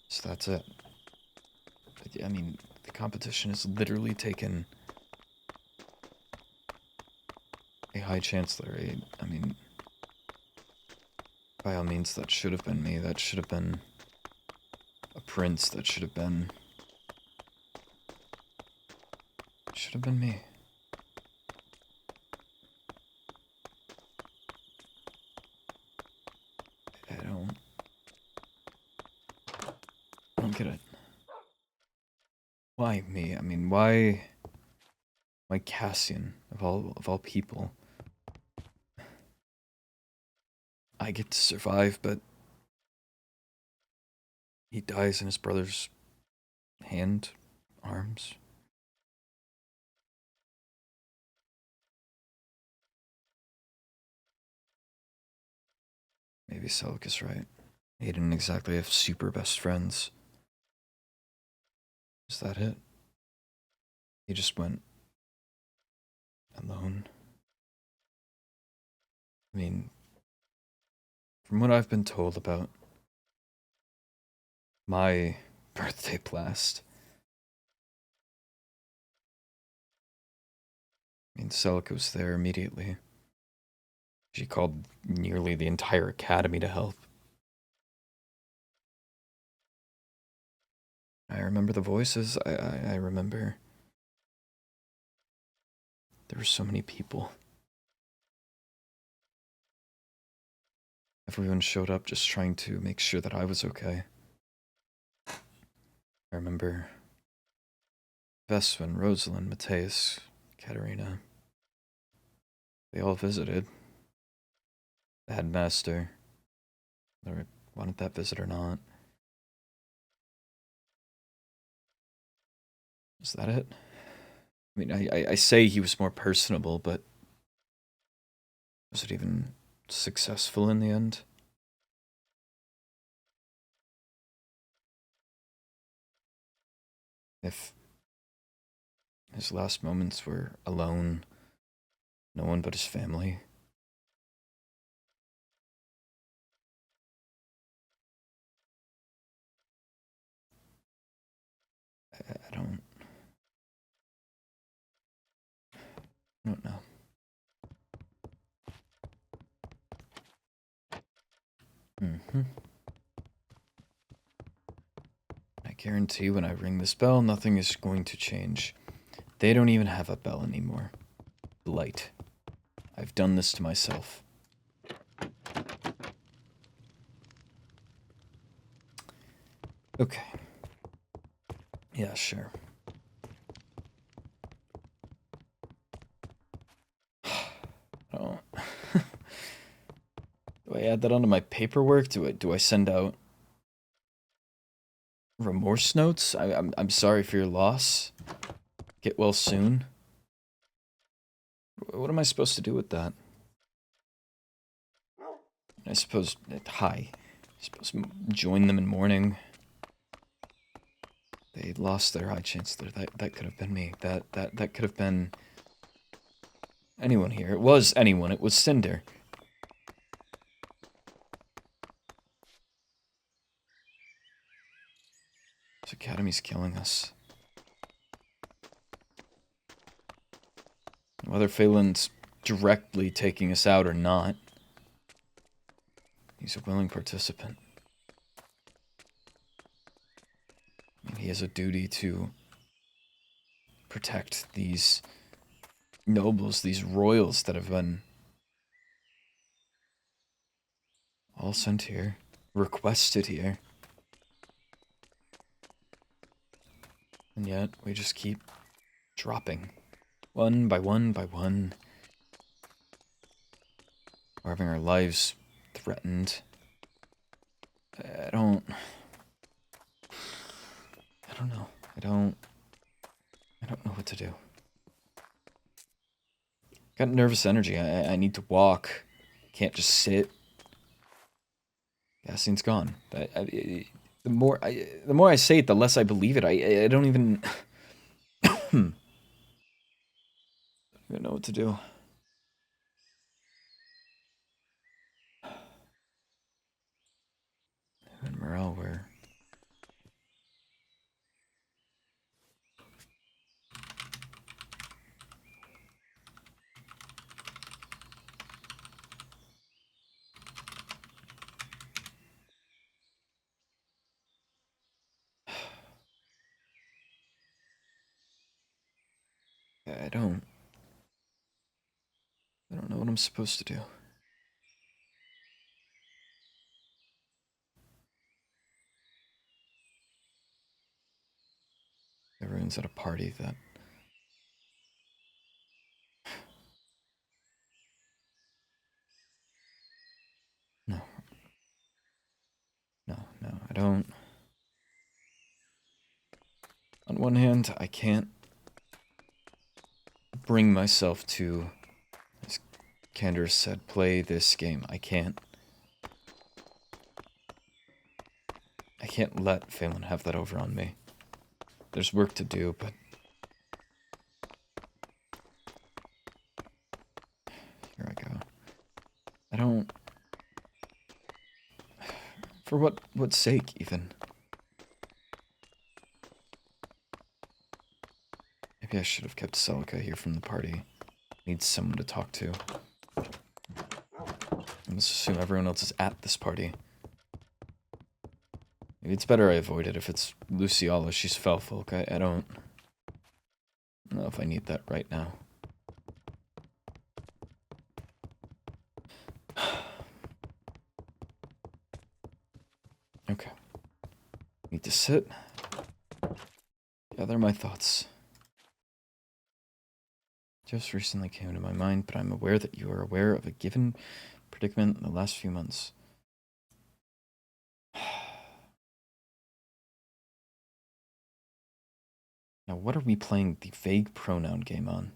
So that's it. But, I mean, the competition has literally taken a High Chancellor. I mean, by all means, that should have been me. That should have been a prince. That should have been... Should have been me. I don't get it. Why me? I mean, why Cassian of all people? I get to survive, but he dies in his brother's arms. Maybe Selk is right. He didn't exactly have super best friends. Is that it? He just went alone. I mean, from what I've been told about my birthday blast, I mean, Selk was there immediately. She called nearly the entire academy to help. I remember the voices. I remember there were so many people. Everyone showed up just trying to make sure that I was okay. I remember Veswin, Rosalind, Mateus, Katarina. They all visited. The headmaster, whether I wanted that visit or not. Is that it? I mean, I say he was more personable, but was it even successful in the end? If his last moments were alone, no one but his family. I don't know. I guarantee when I ring this bell, nothing is going to change. They don't even have a bell anymore. Light. I've done this to myself. Okay. Yeah, sure. Oh. Do I add that onto my paperwork? Do I send out remorse notes? I'm sorry for your loss. Get well soon. What am I supposed to do with that? I suppose hi. I suppose join them in mourning. They lost their High Chancellor. That could have been me. That could have been anyone here. It was anyone. It was Cinder. This academy's killing us. Whether Phelan's directly taking us out or not, he's a willing participant. I mean, he has a duty to protect these nobles, these royals that have been all sent here, requested here. And yet, we just keep dropping. One by one by one. We're having our lives threatened. I don't know. I don't know what to do. Got nervous energy. I need to walk. Can't just sit. Gasoine's gone. The more I say it, the less I believe it. I don't even I don't know what to do. And morale, where? I don't know what I'm supposed to do. Everyone's at a party that... No, I don't... On one hand, I can't bring myself to, as Candace said, play this game. I can't let Phelan have that over on me. There's work to do, but... Here I go. I don't... For what sake, even? Maybe I should have kept Celica here from the party. Needs someone to talk to. Let's assume everyone else is at this party. Maybe it's better I avoid it if it's Luciala. She's fell folk. I don't know if I need that right now. Okay. Need to sit. Gather my thoughts. Just recently came to my mind, but I'm aware that you are aware of a given predicament in the last few months. Now, what are we playing the vague pronoun game on?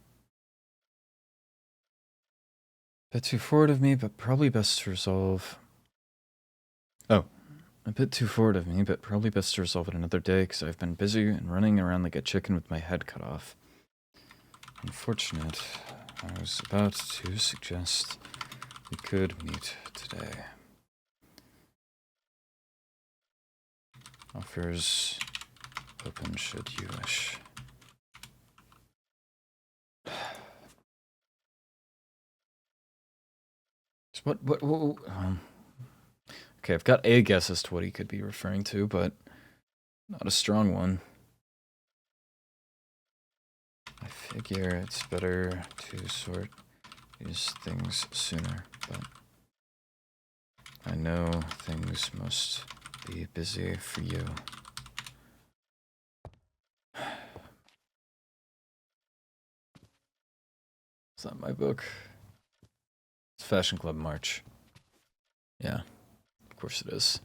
Bit too forward of me, but probably best to resolve... Oh, a bit too forward of me, but probably best to resolve it another day, because I've been busy and running around like a chicken with my head cut off. Unfortunate. I was about to suggest we could meet today. Offers open should you wish. What okay, I've got a guess as to what he could be referring to, but not a strong one. I figure it's better to sort these things sooner, but I know things must be busy for you. Is that my book? It's Fashion Club March. Yeah, of course it is.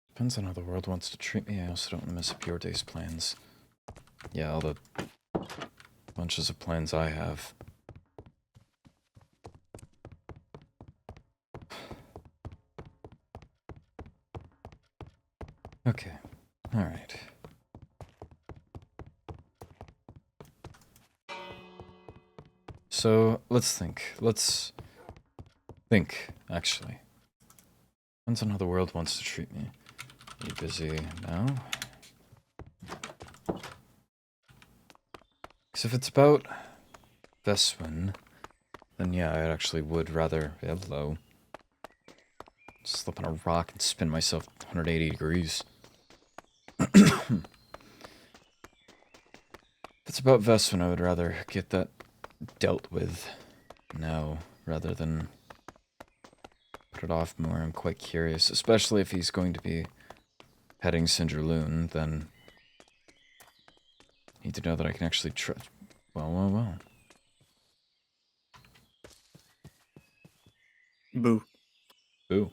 Depends on how the world wants to treat me. I also don't want to mess up your day's plans. Yeah, all the bunches of plans I have. Okay. All right. So, let's think. Let's think, actually. Depends on how the world wants to treat me. Are you busy now? Because if it's about Veswin, then yeah, I actually would rather... Hello. Slip on a rock and spin myself 180 degrees. If it's about Veswin, I would rather get that dealt with now, rather than put it off more. I'm quite curious, especially if he's going to be heading Cinderloon, then I need to know that I can actually trust. Well. Boo. Boo.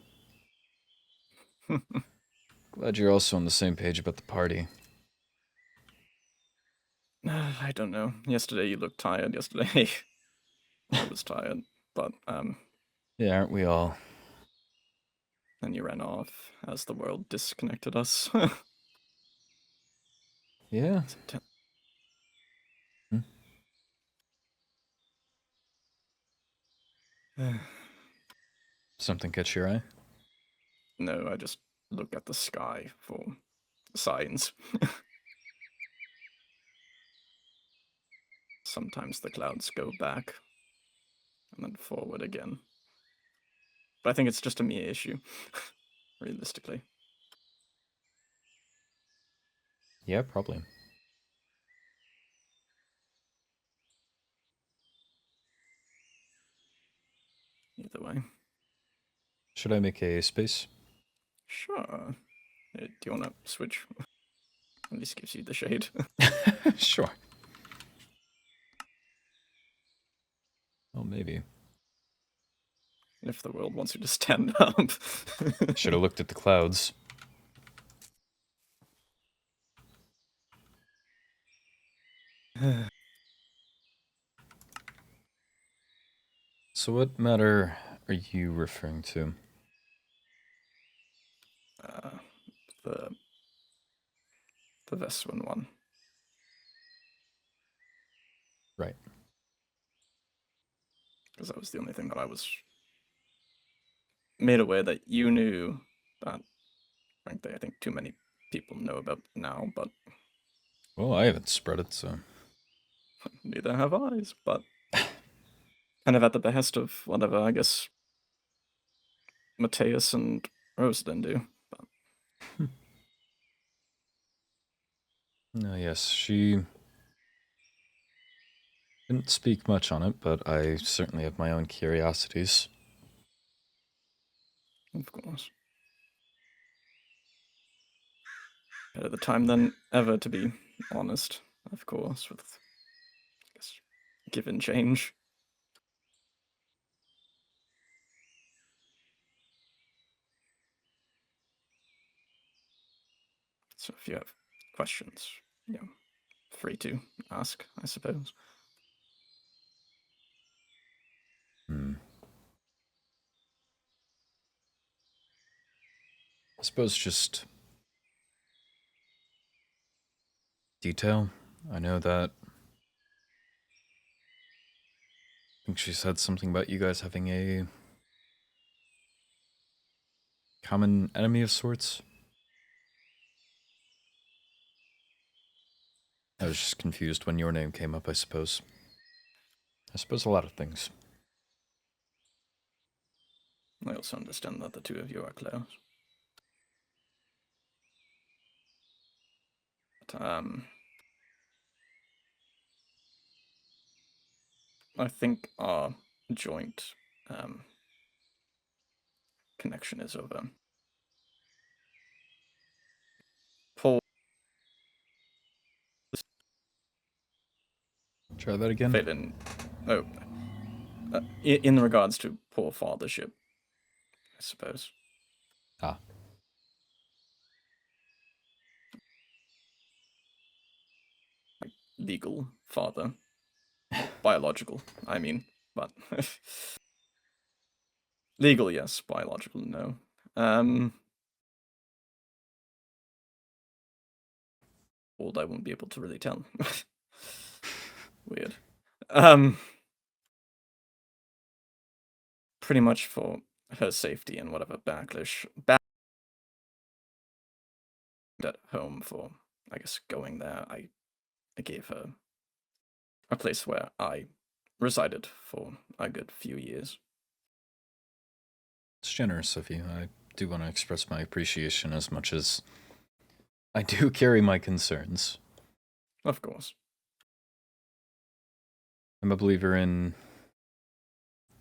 Glad you're also on the same page about the party. I don't know. Yesterday you looked tired. Yesterday I was tired, but Yeah, aren't we all? then you ran off as the world disconnected us. Yeah. Something catch your eye? No, I just look at the sky for signs. Sometimes the clouds go back and then forward again. But I think it's just a me issue, realistically. Yeah, probably. Either way. Should I make a space? Sure. Do you want to switch? At least gives you the shade. Sure. Well, maybe. If the world wants you to stand up. Should have looked at the clouds. So what matter are you referring to? The Veswin one. Right. Because that was the only thing that I was made aware that you knew that, frankly, I think too many people know about now, but Well, I haven't spread it, so... neither have I, but kind of at the behest of whatever, I guess, Mateus and Rosalind do. But No, yes, she didn't speak much on it, but I certainly have my own curiosities. of course. Better the time than ever, to be honest, of course, with, I guess, given change. So if you have questions, you know, free to ask, I suppose. I suppose just... detail. I know that... I think she said something about you guys having a... common enemy of sorts. I was just confused when your name came up, I suppose. I suppose a lot of things. I also understand that the two of you are close. But, I think our joint connection is over. Paul Try that again? fit in. Oh, in regards to poor fathership, I suppose. Ah. Like legal father, biological. I mean, but legal, yes. Biological, no. old, I won't be able to really tell. Weird. Pretty much for her safety and whatever backlash at home for, I guess, going there, I gave her a place where I resided for a good few years. It's generous of you. I do want to express my appreciation as much as I do carry my concerns. Of course. I'm a believer in,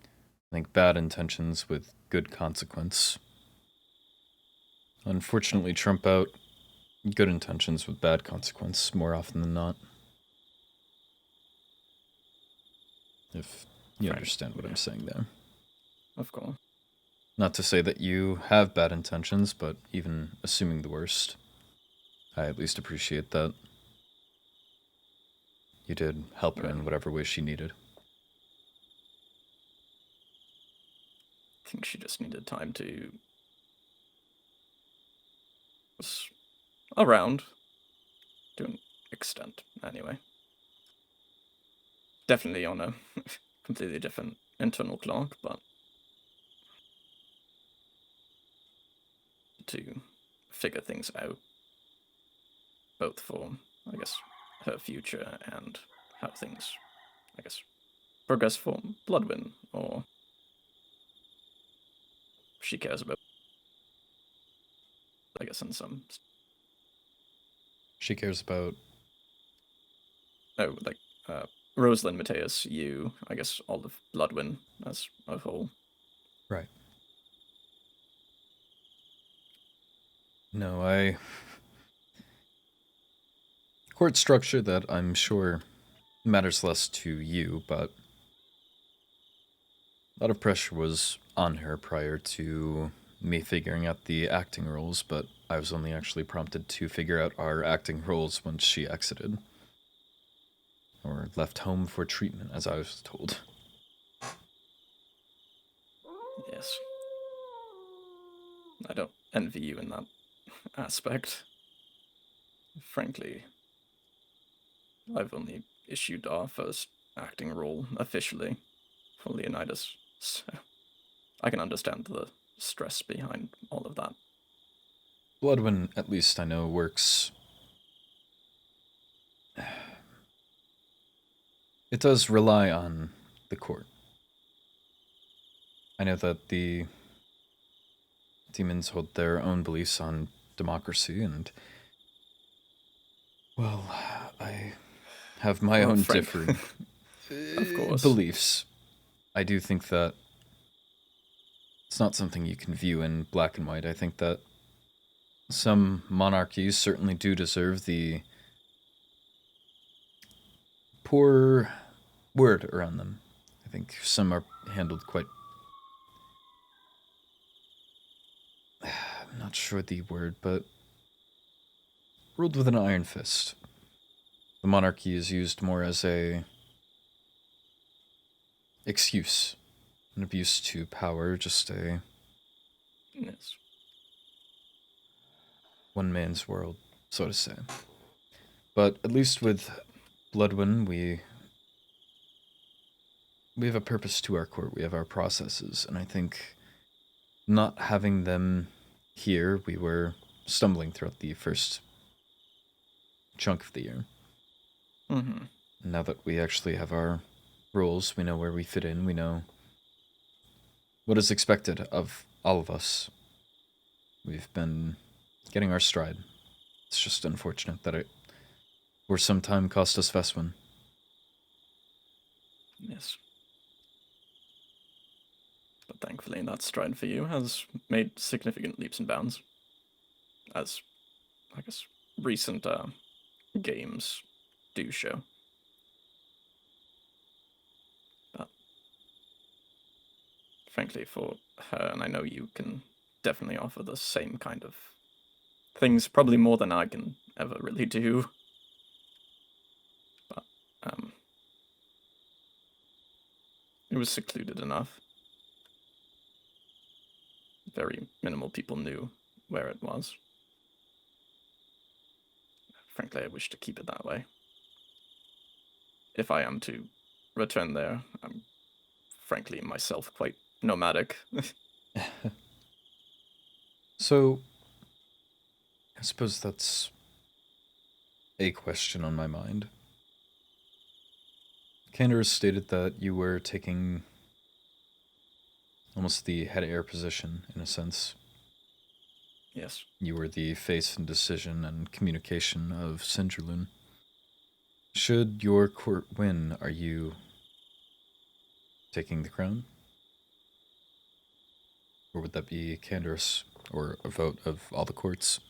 I think, bad intentions with good consequence. Unfortunately, trump out good intentions with bad consequence more often than not. If you understand what I'm saying there. Of course. Not to say that you have bad intentions, but even assuming the worst, I at least appreciate that you did help her in whatever way she needed. I think she just needed time to was around to an extent, anyway. Definitely on a completely different internal clock, but to figure things out, both for, I guess, her future and how things, I guess, progress for Bloodwind, or she cares about, I guess, in some... She cares about... Oh, like, Rosalind, Mateus, you, I guess, all of Bloodwind as a whole. Right. No, I... Court structure that I'm sure matters less to you, but a lot of pressure was on her prior to me figuring out the acting roles, but I was only actually prompted to figure out our acting roles once she exited. Or left home for treatment, as I was told. Yes. I don't envy you in that aspect. Frankly, I've only issued our first acting role officially for Leonidas, so I can understand the stress behind all of that. Bloodwind, at least I know, works... It does rely on the court. I know that the demons hold their own beliefs on democracy, and, well, I have my own different of course. beliefs. I do think that it's not something you can view in black and white. I think that some monarchies certainly do deserve the poor word around them. I think some are handled quite... I'm not sure the word, but ruled with an iron fist. The monarchy is used more as a excuse, an abuse to power, just a Yes. one man's world, so to say. But at least with Bloodwind, we have a purpose to our court. We have our processes, and I think not having them here, we were stumbling throughout the first chunk of the year. Mm-hmm. Now that we actually have our roles, we know where we fit in, we know what is expected of all of us. We've been getting our stride. It's just unfortunate that it, for some time, cost us Veswin. Yes. But thankfully, that stride for you has made significant leaps and bounds. As, I guess, recent games do show. But, frankly, for her, and I know you can definitely offer the same kind of things, probably more than I can ever really do. But, it was secluded enough. Very minimal people knew where it was. frankly, I wish to keep it that way. If I am to return there, I'm frankly myself quite nomadic. So, I suppose that's a question on my mind. Candor stated that you were taking almost the head heir position, in a sense. Yes. You were the face and decision and communication of Sindraloon. Should your court win, are you taking the crown? Or would that be Candor's, or a vote of all the courts?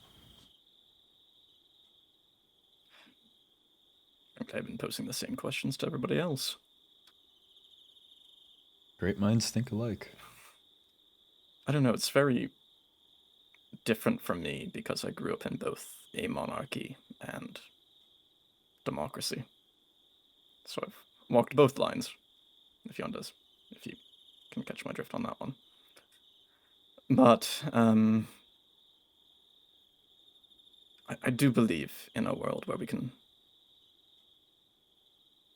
Frankly, I've been posing the same questions to everybody else. Great minds think alike. I don't know, it's very different from me because I grew up in both a monarchy and democracy. So I've walked both lines, if you can catch my drift on that one. But I do believe in a world where we can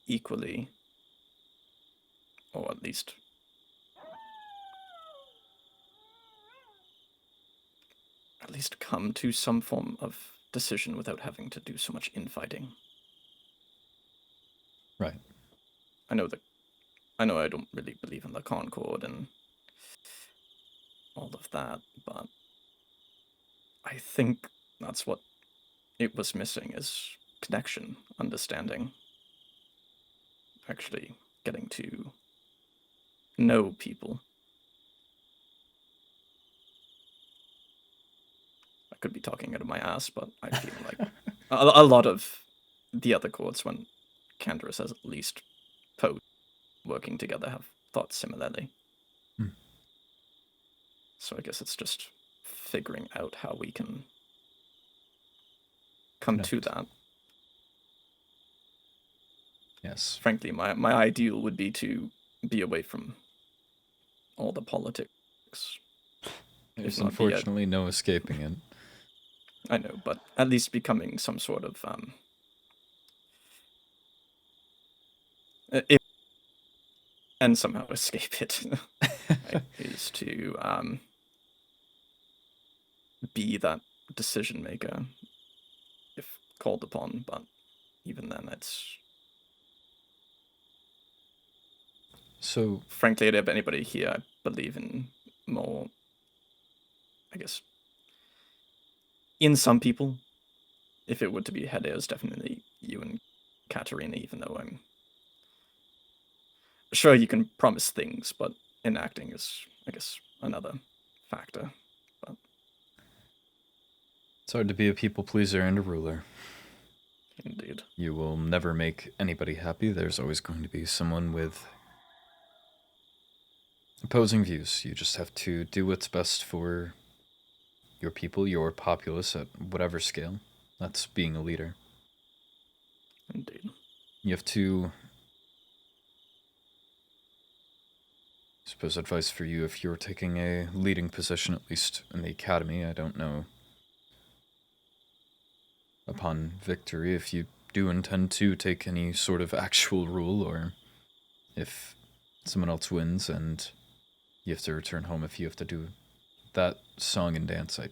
equally, or at least come to some form of decision without having to do so much infighting. Right. I know I don't really believe in the Concord and all of that, but I think that's what it was missing, is connection, understanding, actually getting to know people. I could be talking out of my ass, but I feel like a lot of the other courts, when Cantorus has at least Poe working together, have thought similarly. Hmm. So I guess it's just figuring out how we can come to Connect. that. Yes. Frankly, my ideal would be to be away from all the politics. There's If not be unfortunately no escaping it. I know, but at least becoming some sort of if, and somehow escape it, right, is to be that decision maker if called upon. But even then, it's So, frankly, if anybody here, I believe in more, I guess, in some people, if it were to be head heirs, definitely you and Katarina, even though I'm sure you can promise things, but enacting is, I guess, another factor. But it's hard to be a people pleaser and a ruler. indeed. You will never make anybody happy. There's always going to be someone with opposing views. You just have to do what's best for your people, your populace at whatever scale. That's being a leader. Indeed. You have to, I suppose, advice for you if you're taking a leading position, at least in the academy. I don't know, upon victory, if you do intend to take any sort of actual rule, or if someone else wins and you have to return home, if you have to do that song and dance. I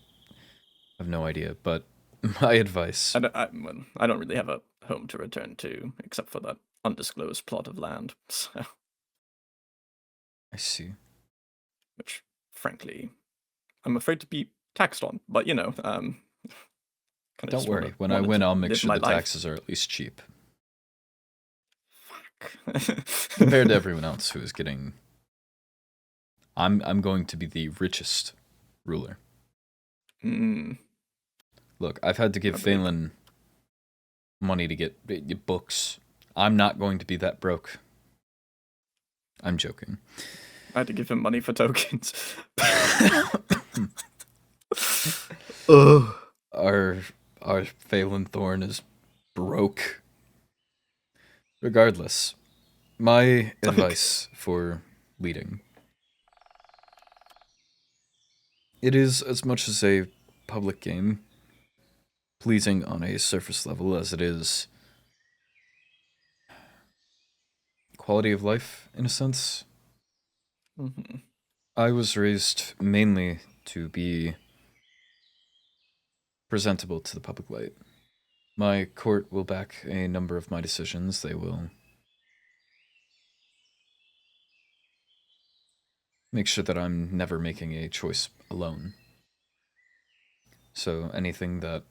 have no idea, but my advice. I don't really have a home to return to, except for that undisclosed plot of land, so, I see. which, frankly, I'm afraid to be taxed on. But Don't worry, when I win, I'll make sure the taxes are at least cheap. Fuck. Compared to everyone else who is getting... I'm going to be the richest ruler. Mm. Look, I've had to give Phelan money to get books. I'm not going to be that broke. I'm joking. I had to give him money for tokens. Our Phelan Thorn is broke. Regardless, my advice for leading. It is as much as a public game. pleasing on a surface level as it is quality of life, in a sense. Mm-hmm. I was raised mainly to be presentable to the public light. My court will back a number of my decisions. They will make sure that I'm never making a choice alone. So anything that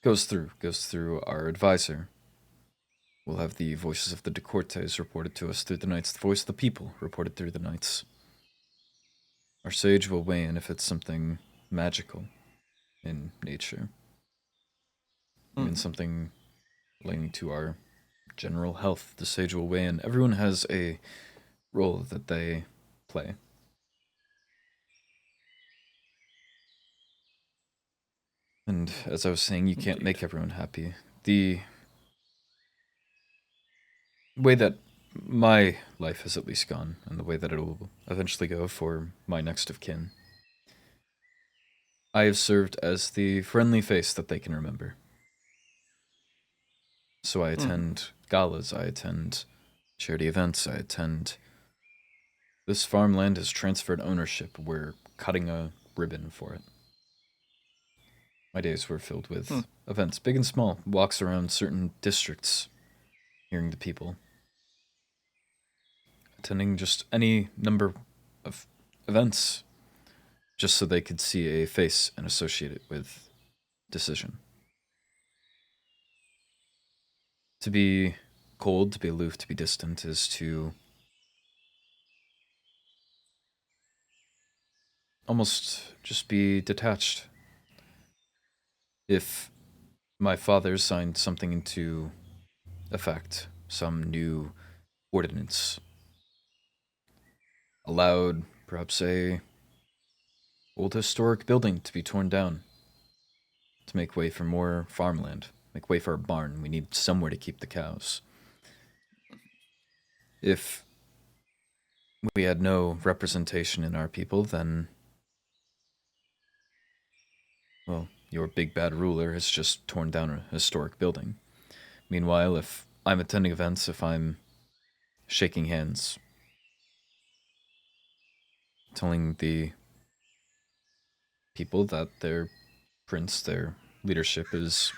goes through our advisor. We'll have the voices of the Decortes reported to us through the Knights, the voice of the people reported through the Knights. Our sage will weigh in if it's something magical in nature. Even something relating to our general health, the sage will weigh in. Everyone has a role that they play. And as I was saying, you can't make Indeed. everyone happy. The way that my life has at least gone, and the way that it will eventually go for my next of kin, I have served as the friendly face that they can remember. So I attend galas, I attend charity events, I attend. This farmland has transferred ownership. We're cutting a ribbon for it. My days were filled with events, big and small, walks around certain districts, hearing the people, attending just any number of events, just so they could see a face and associate it with decision. To be cold, to be aloof, to be distant is to almost just be detached. If my father signed something into effect, some new ordinance, allowed perhaps a old historic building to be torn down to make way for more farmland, make way for a barn. We need somewhere to keep the cows. If we had no representation in our people, then, well, your big bad ruler has just torn down a historic building. Meanwhile, if I'm attending events, if I'm shaking hands, telling the people that their prince, their leadership is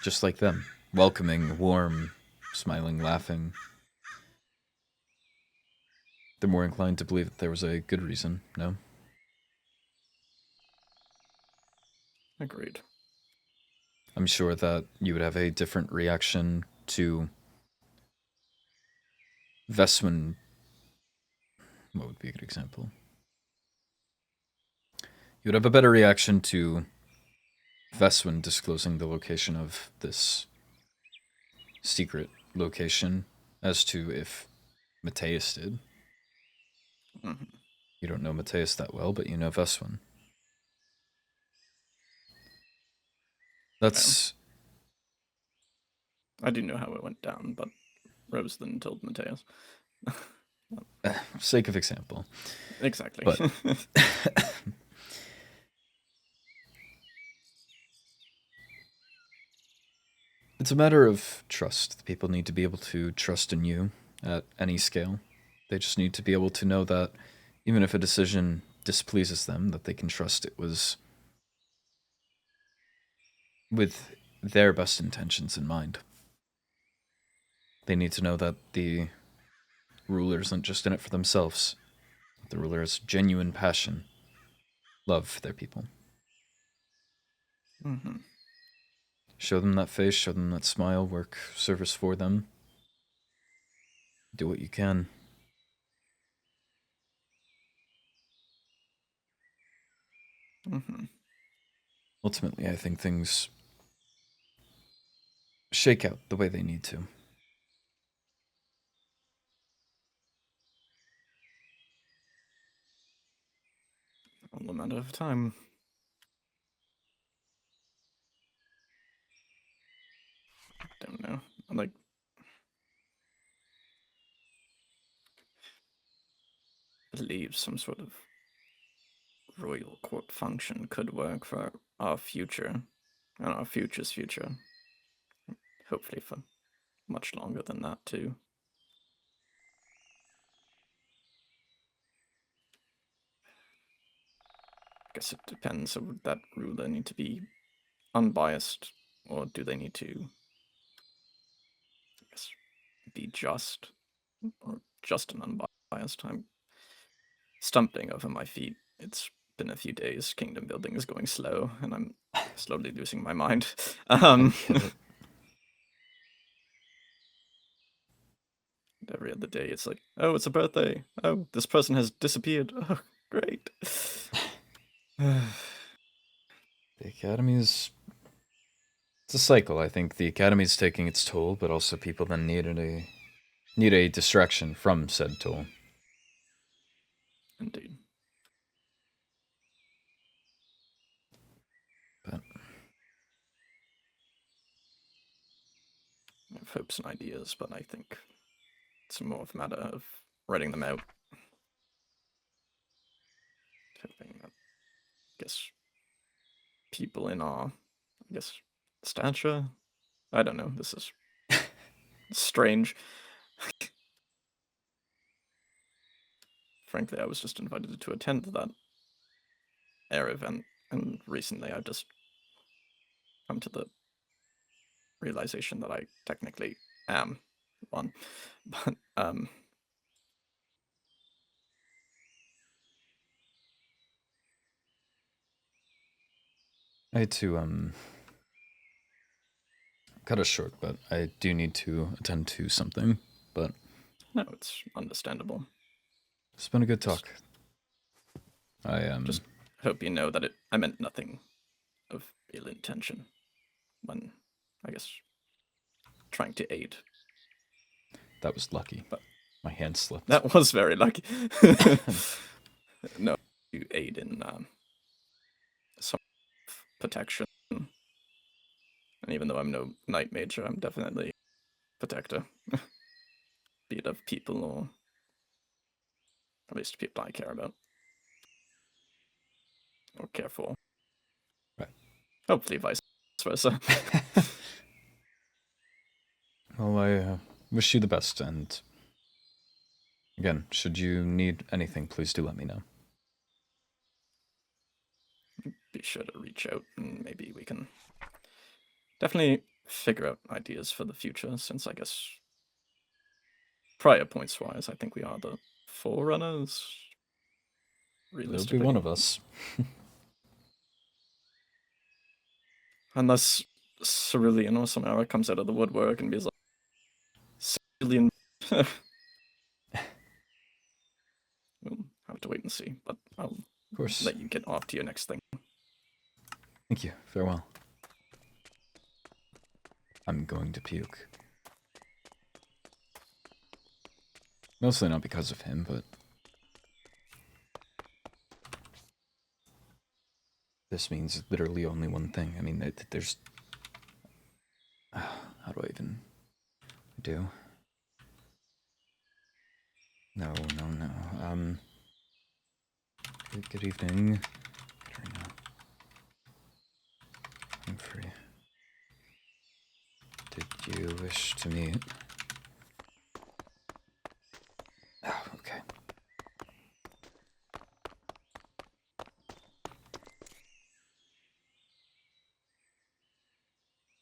just like them, welcoming, warm, smiling, laughing, they're more inclined to believe that there was a good reason, no? Agreed. I'm sure that you would have a different reaction to Veswin. What would be a good example? You would have a better reaction to Veswin disclosing the location of this secret location as to if Mateus did. You don't know Mateus that well, but you know Veswin. That's... I do know how it went down, but Rose then told Mateus. sake of example. Exactly. But it's a matter of trust. The people need to be able to trust in you at any scale. They just need to be able to know that even if a decision displeases them, that they can trust it was with their best intentions in mind. They need to know that the ruler isn't just in it for themselves. The ruler has genuine passion, love for their people. Show them that face, show them that smile, work service for them. Do what you can. Ultimately, I think things shake out the way they need to. All a matter of time. Don't know. I believe some sort of royal court function could work for our future and our future's future. Hopefully for much longer than that, too. I guess it depends. So would that ruler need to be unbiased, or do they need to, I guess, be just, or just and unbiased? I'm stumbling over my feet. It's been a few days. Kingdom building is going slow, and I'm slowly losing my mind. I get it. Every other day, it's like, oh, it's a birthday. Oh, this person has disappeared. Oh, great. The Academy is... It's a cycle. I think the Academy is taking its toll, but also people then need a distraction from said toll. Indeed. But I have hopes and ideas, but I think it's more of a matter of writing them out. Hoping that, I guess, people in our, I guess, stature. I don't know. This is strange. Frankly, I was just invited to attend that air event, and recently I've just come to the realization that I technically am one. But I had to cut it short, but I do need to attend to something. But no, it's understandable. it's been a good talk. I Just hope you know that I meant nothing of ill intention when, I guess, trying to aid. that was lucky. But my hand slipped. That was very lucky. No, you aid in some protection. And even though I'm no Night Major, I'm definitely a protector. Be it of people or at least people I care about. Or care for. Right. Hopefully vice versa. Well, I wish you the best, and again, should you need anything, please do let me know. Be sure to reach out, and maybe we can definitely figure out ideas for the future, since I guess prior points wise, I think we are the forerunners. There'll be one of us. Unless Cerulean or somehow comes out of the woodwork and be like, Cerulean. We'll have to wait and see, but I'll Of course. let you get off to your next thing. Thank you. Farewell. I'm going to puke. Mostly not because of him, but this means literally only one thing. I mean, there's... How do I even do? No. Good evening, Katarina. I'm free. Did you wish to meet? Oh, okay.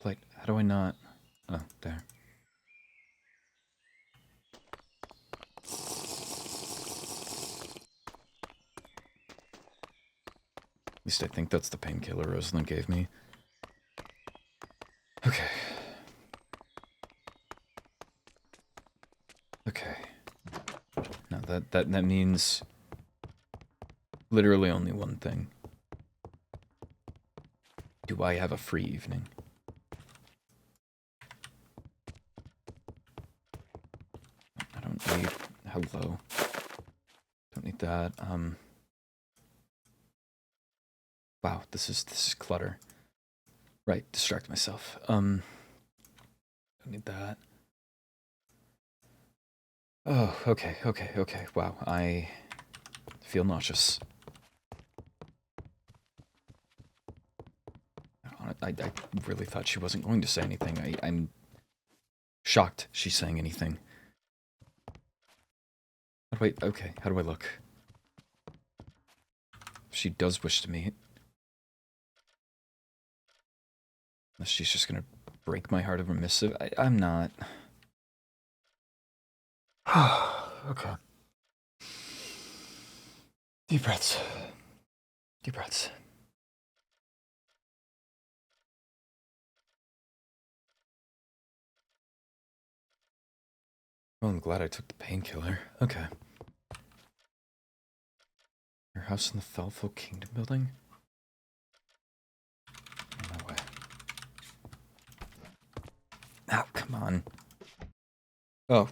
Like, how do I not? Oh, there. At least I think that's the painkiller Rosalind gave me. Okay. Okay. Now that means literally only one thing. Do I have a free evening? I don't need... Hello. Don't need that. Wow, this is clutter. Right, distract myself. Don't need that. Oh, okay. Wow, I feel nauseous. I really thought she wasn't going to say anything. I'm shocked she's saying anything. Okay, how do I look? If she does wish to meet. Unless she's just gonna break my heart over missive. I'm not. Okay. Deep breaths. Deep breaths. Well, I'm glad I took the painkiller. Okay. Your house in the Felful Kingdom building? No way. Oh, come on. Oh.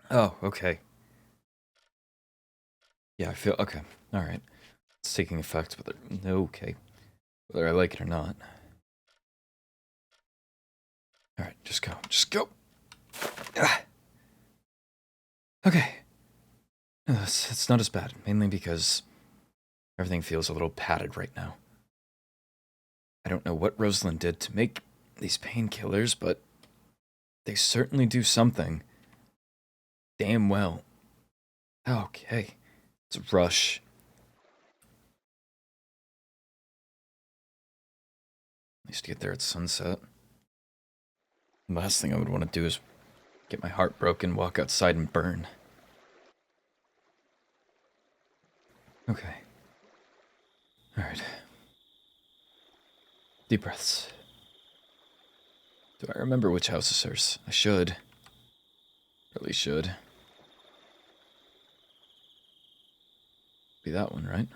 Oh, okay. Yeah, I feel... Okay. Alright. It's taking effect, whether... Okay. Whether I like it or not. Alright, just go. Just go! Ah. Okay. It's not as bad, mainly because everything feels a little padded right now. I don't know what Rosalind did to make these painkillers, but they certainly do something. Damn well. Okay. It's a rush. Nice to get there at sunset. The last thing I would want to do is get my heart broken, walk outside, and burn. Okay. Alright. Deep breaths. Do I remember which house is hers? I should. Really should. Be that one, right?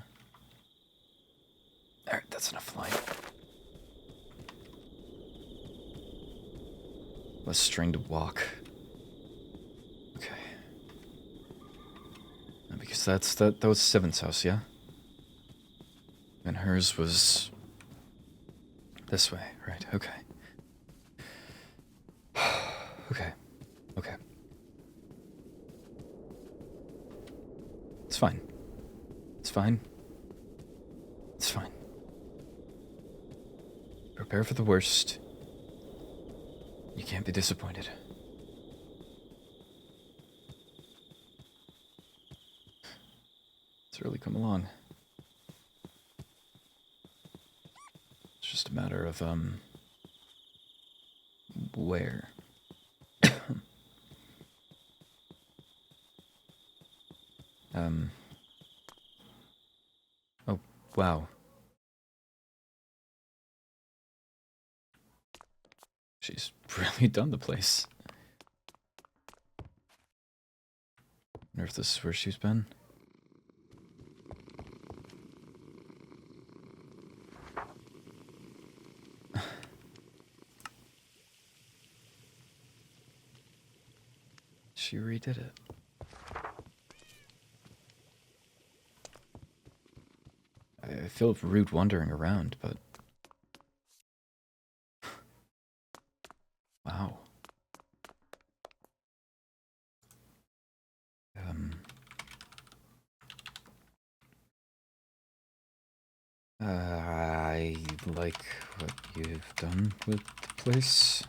Alright, that's enough light. Less strain to walk. Okay. Because that was Seven's house, yeah? And hers was this way, right? Okay. Okay. Okay. It's fine. It's fine. It's fine. Prepare for the worst. You can't be disappointed. It's really come along. It's just a matter of, where? Oh, wow. She's really done the place. Wonder if this is where she's been. She redid it. I feel rude wandering around, but... Wow. I like what you've done with the place.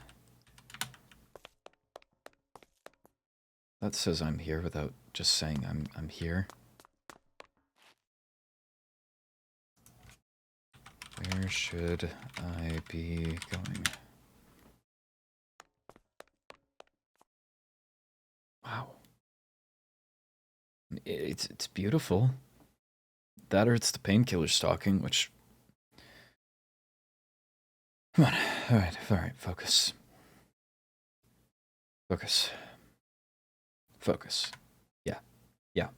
That says I'm here without just saying I'm here. Where should I be going? Wow. It's beautiful. That or it's the painkillers talking, which... Come on. Alright, focus. Focus. Focus. Yeah. Yeah.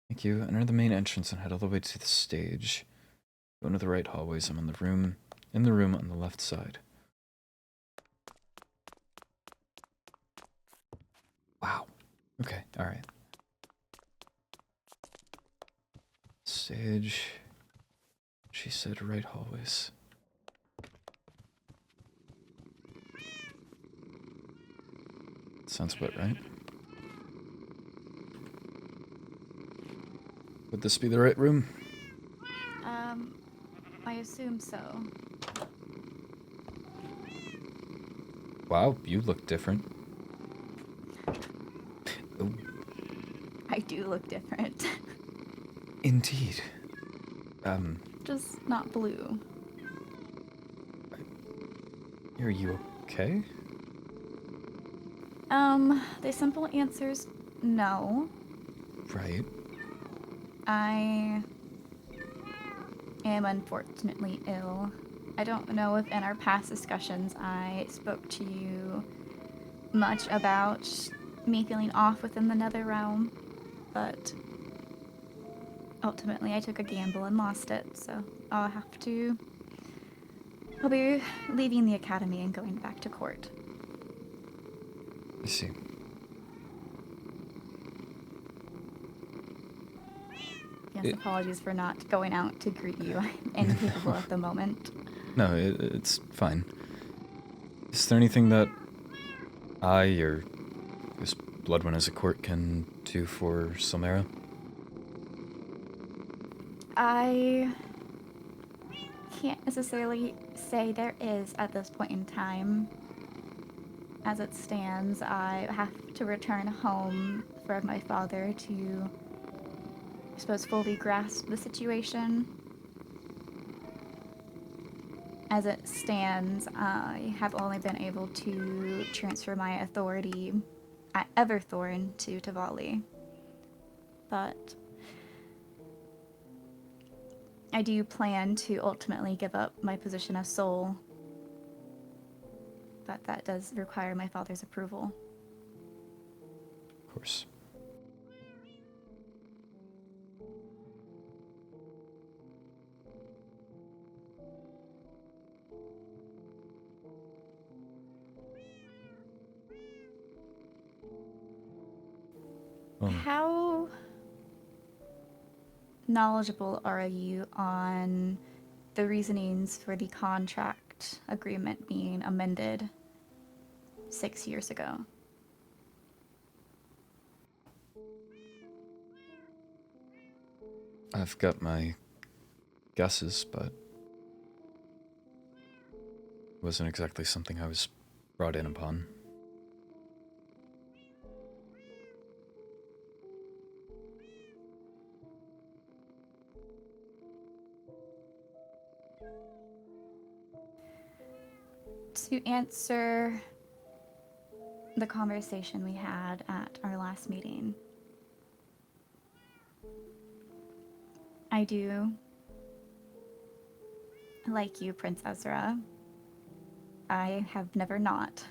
Thank you. Enter the main entrance and head all the way to the stage. Go into the right hallways. I'm in the room on the left side. Wow. Okay, alright. Stage. She said right hallways. Sounds about right. Would this be the right room? I assume so. Wow, you look different. Oh, I do look different. indeed. Just not blue. Are you okay? The simple answer's no. Right. I am unfortunately ill. I don't know if in our past discussions I spoke to you much about me feeling off within the nether realm, but ultimately I took a gamble and lost it, so I'll be leaving the academy and going back to court. I see. Yes, apologies for not going out to greet you. I'm incapable at the moment. No, it's fine. Is there anything that I or this Blood One as a court can do for Silmera? I can't necessarily say there is at this point in time. As it stands, I have to return home for my father to, I suppose, fully grasp the situation. As it stands, I have only been able to transfer my authority at Everthorn to Tavali. But I do plan to ultimately give up my position as Soul. But that does require my father's approval. Of course. How knowledgeable are you on the reasonings for the contract agreement being amended 6 years ago? I've got my guesses, but it wasn't exactly something I was brought in upon. To answer the conversation we had at our last meeting, I do, like you, Prince Ezra, I have never not.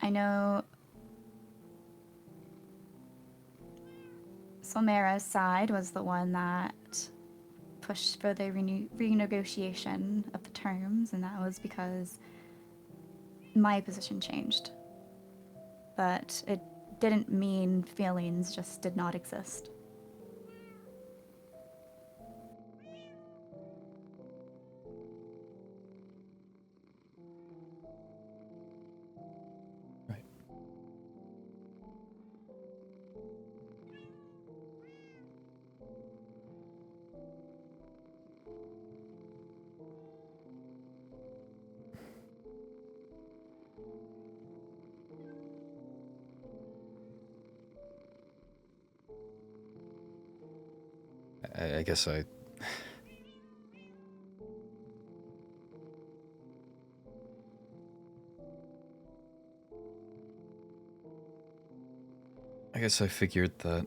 I know Silmera's side was the one that pushed for the renegotiation of the terms, and that was because my position changed. But it didn't mean feelings just did not exist. Right. I guess I figured that,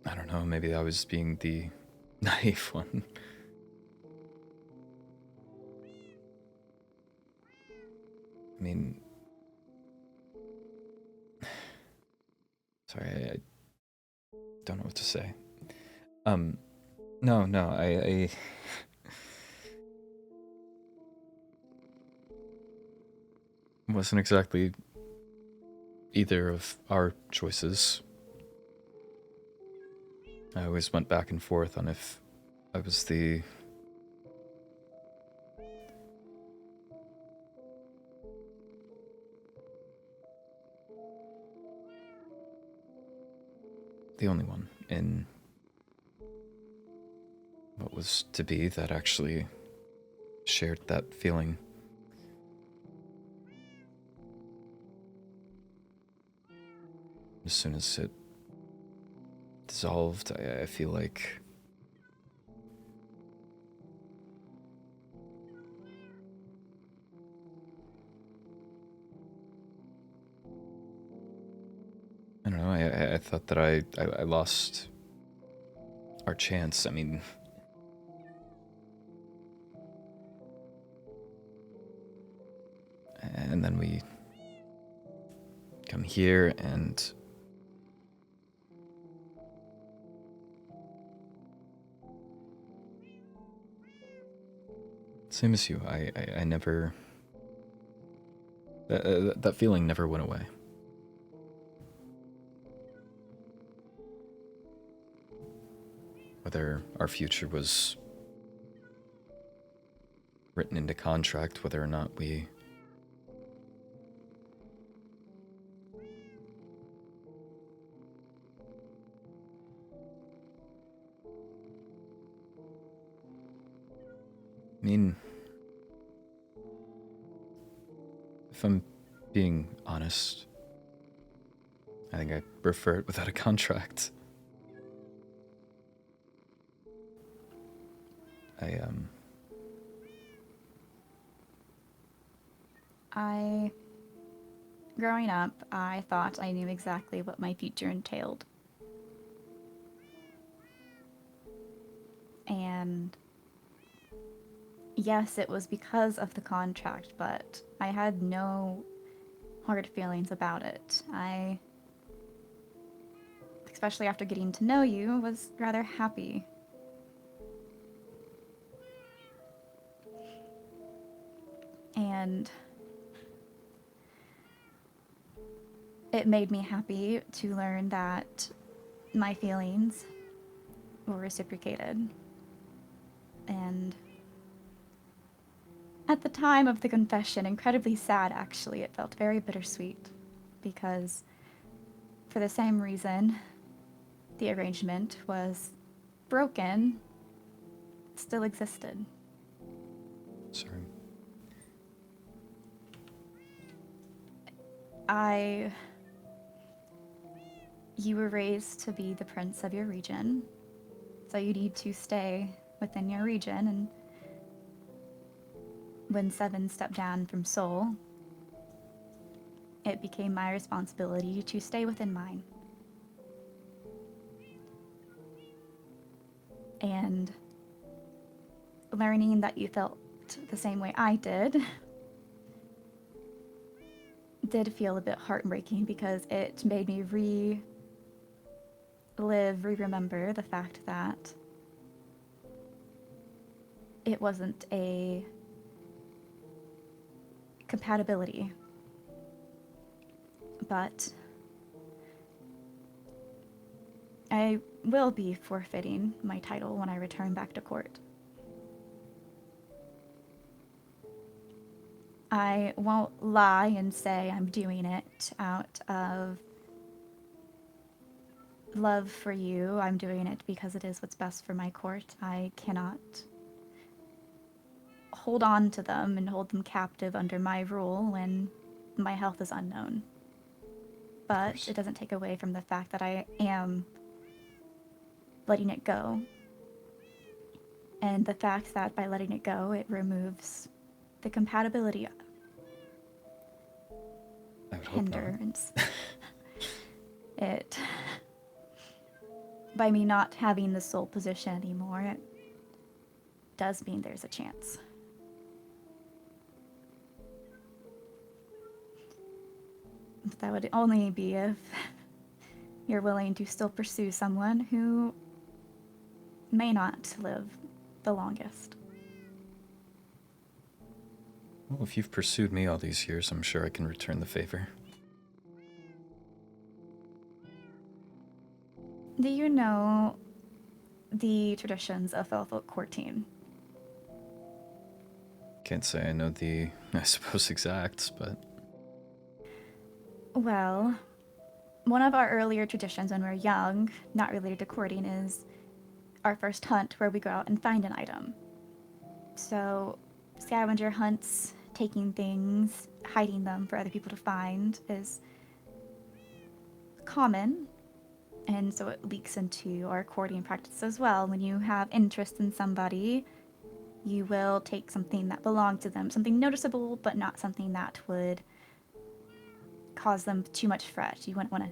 I don't know, maybe I was being the naive one. I mean, sorry, I don't know what to say. No, I wasn't exactly either of our choices. I always went back and forth on if I was the the only one in what was to be that actually shared that feeling. As soon as it dissolved, I feel like I don't know, I thought that I lost our chance. I mean, and then we come here and same as you, I never, that feeling never went away. Whether our future was written into contract, whether or not we I mean, if I'm being honest, I think I prefer it without a contract. Growing up, I thought I knew exactly what my future entailed. And yes, it was because of the contract, but I had no hard feelings about it. I, especially after getting to know you, was rather happy. And it made me happy to learn that my feelings were reciprocated. And at the time of the confession, incredibly sad actually, it felt very bittersweet because for the same reason the arrangement was broken, it still existed. Sorry. You were raised to be the prince of your region, so you need to stay within your region, and when Seven stepped down from Soul, it became my responsibility to stay within mine. And learning that you felt the same way I did feel a bit heartbreaking because it made me remember the fact that it wasn't a compatibility. But I will be forfeiting my title when I return back to court. I won't lie and say I'm doing it out of love for you. I'm doing it because it is what's best for my court. I cannot hold on to them and hold them captive under my rule when my health is unknown. But it doesn't take away from the fact that I am letting it go. And the fact that by letting it go, it removes the compatibility I would hope not. hindrance. It, by me not having the soul position anymore, it does mean there's a chance. But that would only be if you're willing to still pursue someone who may not live the longest. Well, if you've pursued me all these years, I'm sure I can return the favor. Do you know the traditions of Felfolk courting? Can't say I know I suppose, exacts, but... Well, one of our earlier traditions when we were young, not related to courting, is our first hunt where we go out and find an item. So scavenger hunts, taking things, hiding them for other people to find is common. And so it leaks into our courting practice as well. When you have interest in somebody, you will take something that belonged to them, something noticeable, but not something that would cause them too much fret. You wouldn't want to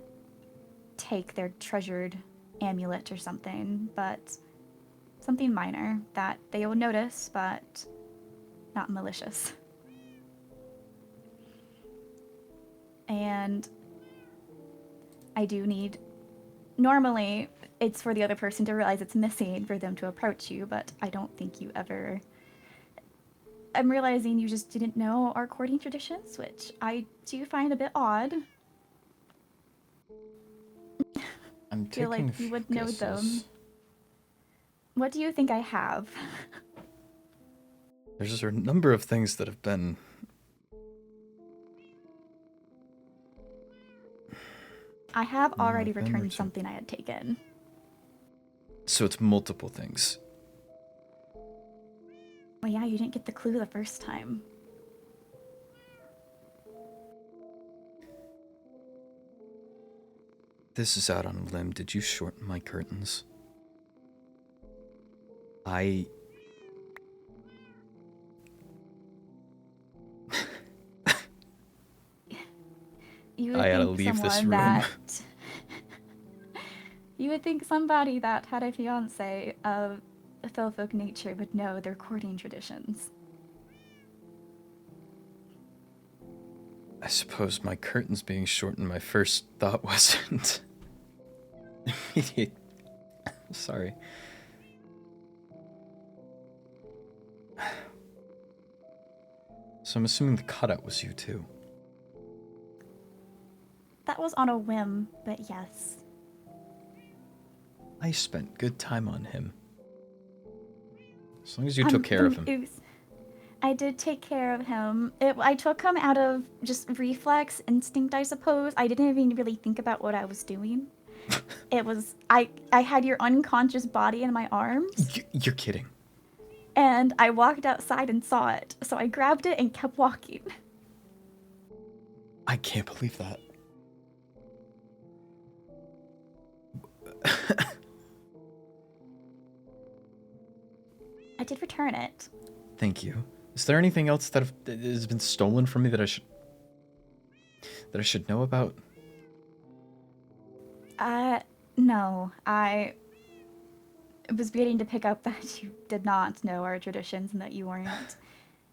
take their treasured amulet or something, but something minor that they will notice, but not malicious. And I do need... Normally, it's for the other person to realize it's missing for them to approach you, but I don't think you ever... I'm realizing you just didn't know our courting traditions, which I do find a bit odd. I'm feel taking like you would know them. guesses. What do you think I have? There's a number of things that have been... I have Yeah, already Ben returned returned. something I had taken. So it's multiple things. Well, yeah, you didn't get the clue the first time. This is out on a limb. Did you shorten my curtains? I You would I gotta think leave this someone room. that... You would think somebody that had a fiance of a fellow-folk nature would know their courting traditions. I suppose my curtains being shortened, my first thought wasn't immediate. Sorry. So I'm assuming the cutout was you too. That was on a whim, but yes. I spent good time on him. As long as you took care of him. I did take care of him. I took him out of just reflex instinct, I suppose. I didn't even really think about what I was doing. It was... I had your unconscious body in my arms. You're kidding. And I walked outside and saw it. So I grabbed it and kept walking. I can't believe that. I did return it. Thank you. Is there anything else that has been stolen from me that I should know about? No. I was beginning to pick up that you did not know our traditions and that you weren't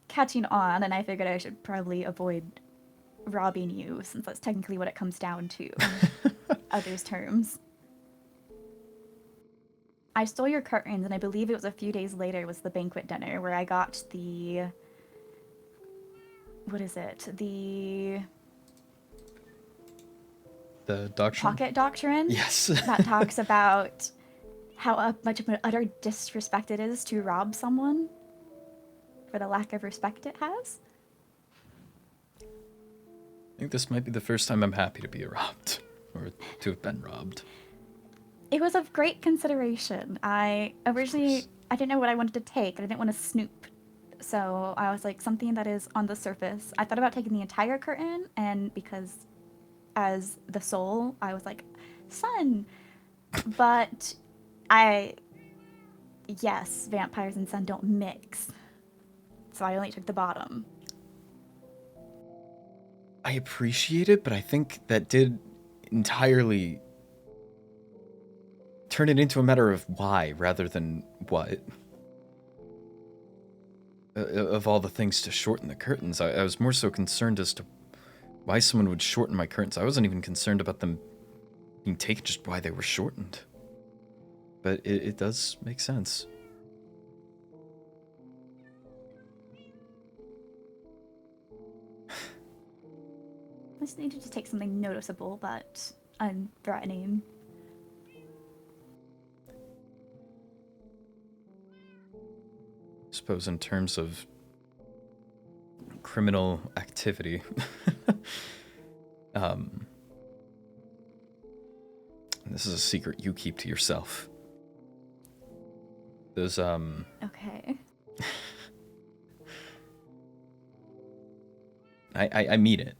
catching on, and I figured I should probably avoid robbing you, since that's technically what it comes down to in others' terms. I stole your curtains, and I believe it was a few days later was the banquet dinner where I got the... What is it? The doctrine? pocket doctrine? Yes. That talks about how much of an utter disrespect it is to rob someone for the lack of respect it has. I think this might be the first time I'm happy to be robbed. Or to have been robbed. It was of great consideration. I didn't know what I wanted to take, and I didn't want to snoop. So I was like, something that is on the surface. I thought about taking the entire curtain, and because as the soul, I was like, sun. But yes, vampires and sun don't mix. So I only took the bottom. I appreciate it, but I think that did entirely turn it into a matter of why rather than what. Of all the things to shorten the curtains, I was more so concerned as to why someone would shorten my curtains. I wasn't even concerned about them being taken, just why they were shortened. But it does make sense. I just needed to take something noticeable, but unthreatening. I suppose in terms of criminal activity, And this is a secret you keep to yourself. Those, Okay. I mean it.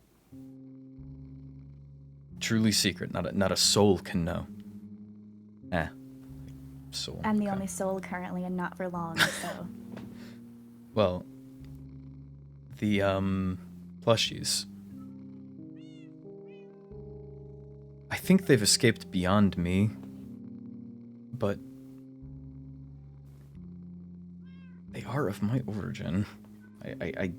Truly secret, not a soul can know. Soul. I'm the okay. only soul currently and not for long, so. Well, the, plushies. I think they've escaped beyond me, but they are of my origin. I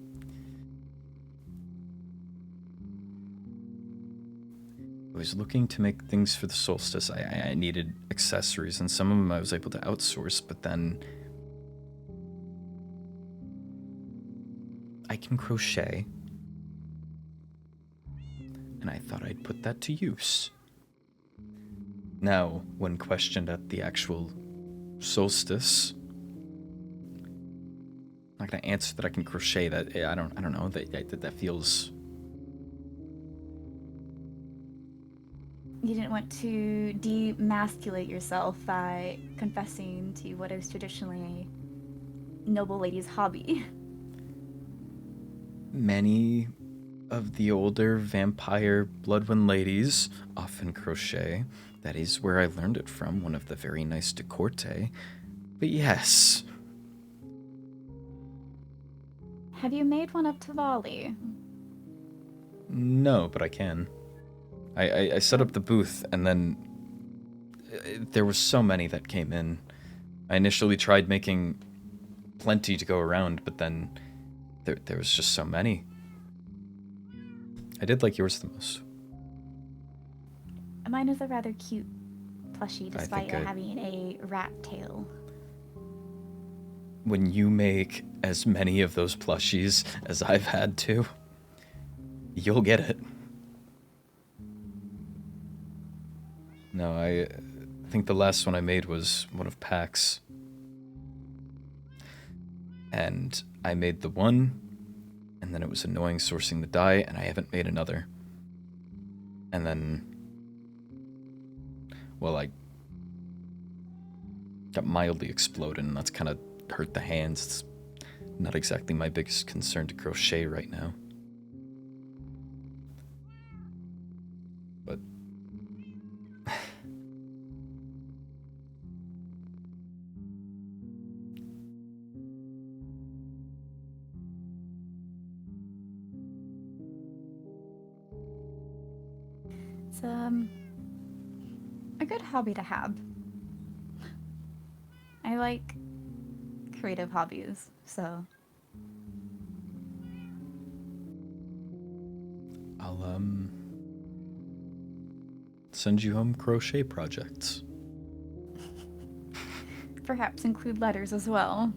was looking to make things for the solstice. I needed accessories, and some of them I was able to outsource, but then I can crochet, and I thought I'd put that to use. Now, when questioned at the actual solstice, I'm not gonna answer that I can crochet. That I don't know. That feels. You didn't want to demasculate yourself by confessing to what is traditionally a noble lady's hobby. Many of the older vampire Bloodwind ladies often crochet. That is where I learned it from, one of the very nice de Corte. But yes. Have you made one of Tavali? No, but I can. I set up the booth, and then there were so many that came in. I initially tried making plenty to go around, but then there was just so many. I did like yours the most. Mine is a rather cute plushie, despite think it having a rat tail. When you make as many of those plushies as I've had to, you'll get it. No, I think the last one I made was one of Pax. And I made the one, and then it was annoying sourcing the dye, and I haven't made another. And then, well, I got mildly exploded, and that's kind of hurt the hands. It's not exactly my biggest concern to crochet right now. But It's a good hobby to have. I like creative hobbies, so I'll send you home crochet projects. perhaps include letters as well.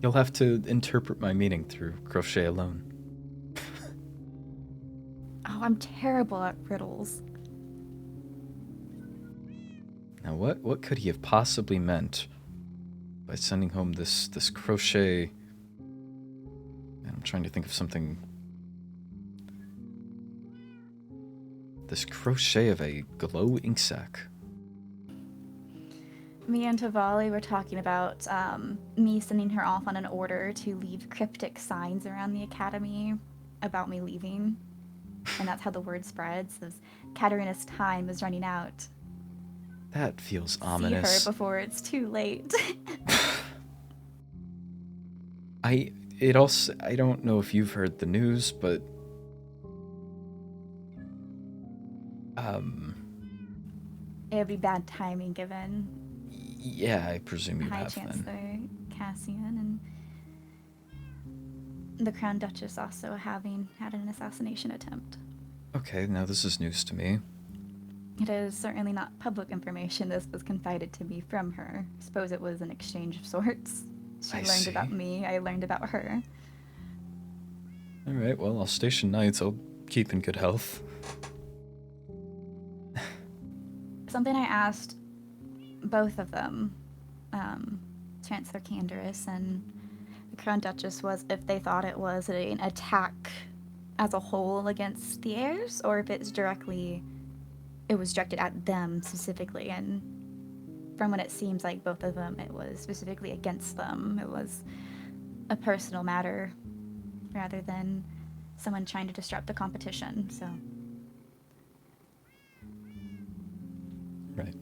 You'll have to interpret my meaning through crochet alone. Oh, I'm terrible at riddles. Now, what could he have possibly meant by sending home this crochet? And I'm trying to think of something. This crochet of a glow ink sac. Me and Tavali were talking about me sending her off on an order to leave cryptic signs around the academy about me leaving. And that's how the word spreads, as Katarina's time is running out. That feels See ominous. her before it's too late. I don't know if you've heard the news, but It would be bad timing given yeah, I presume you High have Chancellor then. Cassian and the Crown Duchess also having had an assassination attempt. Okay, now this is news to me. It is certainly not public information. This was confided to me from her. Suppose it was an exchange of sorts. She I learned see. about me, I learned about her. All right, well, I'll station knights. I'll keep in good health. Something I asked both of them, Chancellor Canderous and the Crown Duchess, was if they thought it was an attack as a whole against the heirs, or if it was directed at them specifically, and from what it seems like both of them, it was specifically against them. It was a personal matter rather than someone trying to disrupt the competition, so. Right.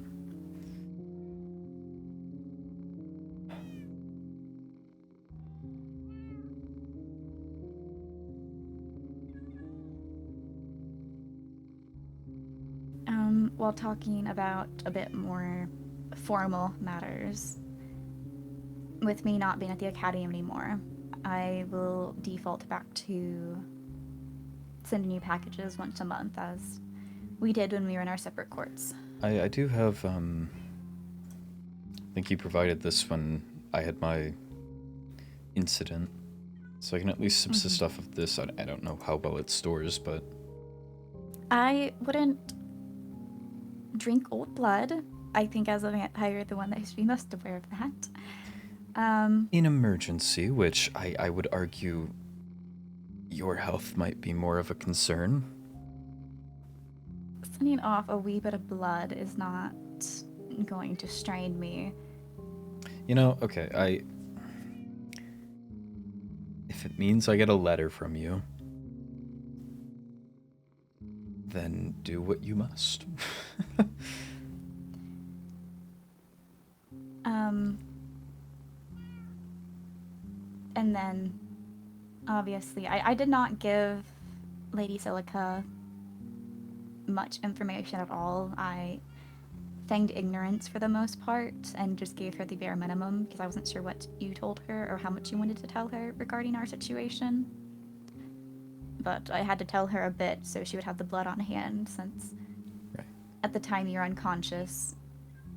While talking about a bit more formal matters, with me not being at the academy anymore, I will default back to sending you packages once a month, as we did when we were in our separate courts. I do have, I think you provided this when I had my incident, so I can at least subsist off of this. I don't know how well it stores, but... I wouldn't drink old blood. I think as a vampire, you're the one that should be most aware of that. In emergency, which I would argue your health might be more of a concern. Sending off a wee bit of blood is not going to strain me. You know, okay, if it means I get a letter from you, then do what you must. And then, obviously, I did not give Lady Silica much information at all. I feigned ignorance for the most part and just gave her the bare minimum because I wasn't sure what you told her or how much you wanted to tell her regarding our situation. But I had to tell her a bit so she would have the blood on hand, since at the time you're unconscious,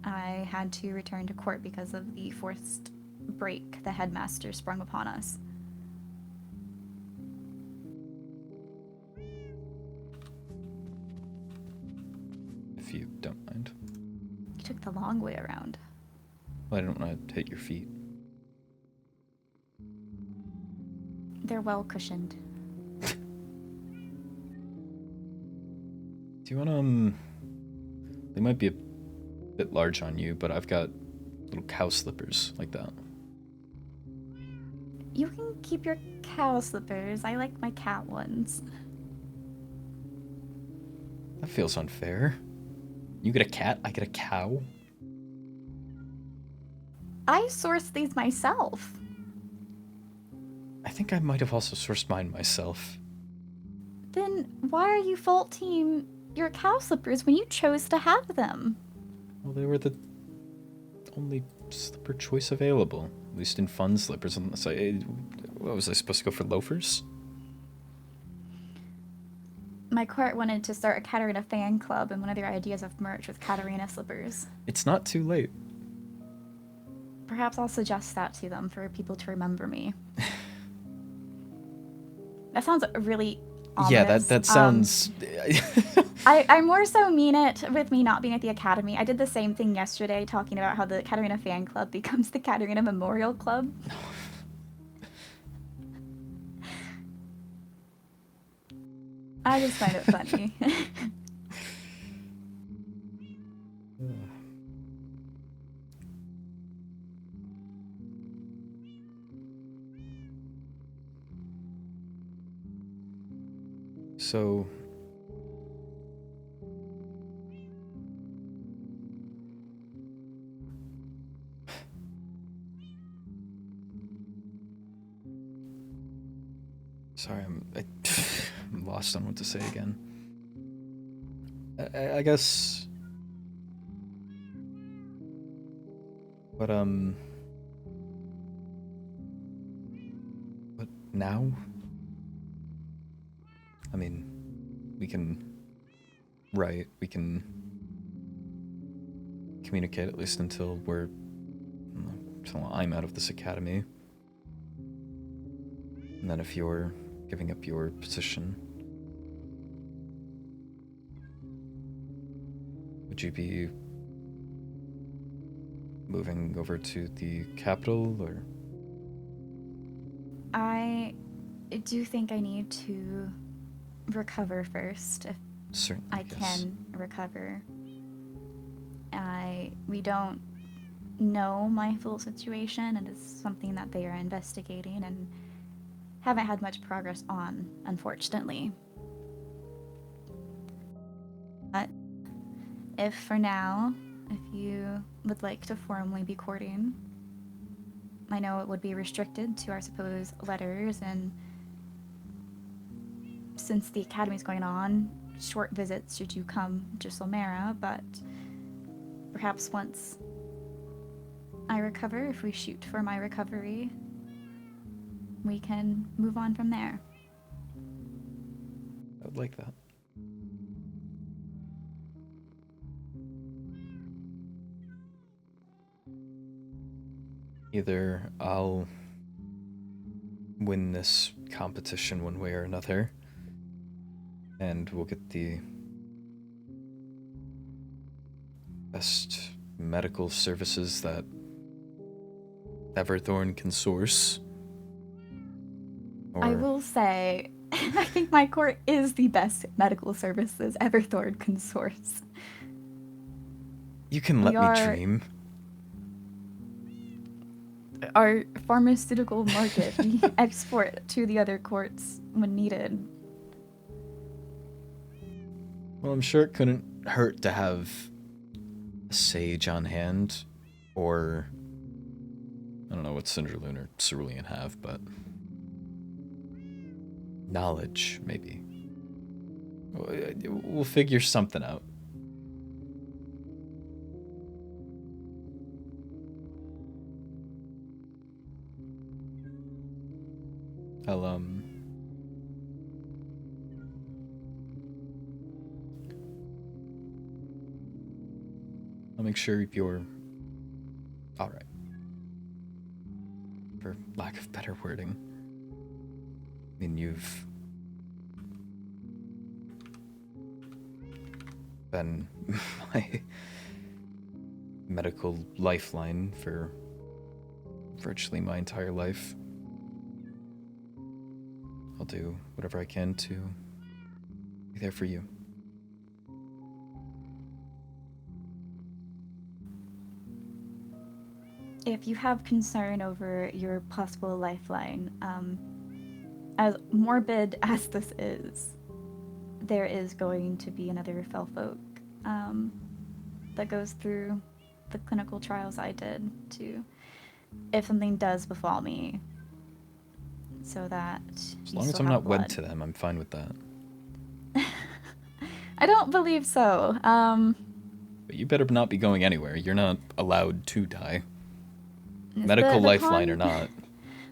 I had to return to court because of the forced break the headmaster sprung upon us. If you don't mind. You took the long way around. Well, I don't want to hit your feet. They're well cushioned. Do you want to, they might be a bit large on you, but I've got little cow slippers like that. You can keep your cow slippers. I like my cat ones. That feels unfair. You get a cat, I get a cow. I sourced these myself. I think I might have also sourced mine myself. Then why are you faulting your cow slippers when you chose to have them? Well, they were the only slipper choice available. At least in fun slippers. Unless what was I supposed to go for, loafers? My court wanted to start a Katarina fan club, and one of their ideas of merch was Katarina slippers. It's not too late. Perhaps I'll suggest that to them for people to remember me. That sounds really ominous. Yeah, that sounds... I more so mean it with me not being at the academy. I did the same thing yesterday, talking about how the Katarina fan club becomes the Katarina Memorial Club. I just find it funny. So... Sorry, I'm lost on what to say again. I guess... But now? I mean, we can write, we can communicate at least until I'm out of this academy. And then if you're giving up your position, would you be moving over to the capital, or? I do think I need to recover first, if Certainly, I yes. can recover. We don't know my full situation, and it's something that they are investigating and haven't had much progress on, unfortunately. But if for now, if you would like to formally be courting, I know it would be restricted to, I suppose, letters, and since the academy's going on, short visits should you come to Solmera, but perhaps once I recover, if we shoot for my recovery, we can move on from there. I would like that. Either I'll win this competition one way or another, and we'll get the best medical services that Everthorn can source. Or I will say, I think my court is the best medical services Everthorn can source. you can let me dream. Our pharmaceutical market, we export to the other courts when needed. Well, I'm sure it couldn't hurt to have a sage on hand, or I don't know what Cinderloon or Cerulean have, but knowledge, maybe. We'll figure something out. I'll make sure you're alright. For lack of better wording. I mean, you've been my medical lifeline for virtually my entire life. I'll do whatever I can to be there for you. If you have concern over your possible lifeline, as morbid as this is, there is going to be another Felfolk that goes through the clinical trials I did to, if something does befall me, so that As long as I'm not wed to them, I'm fine with that. I don't believe so. But you better not be going anywhere. You're not allowed to die. Medical lifeline or not.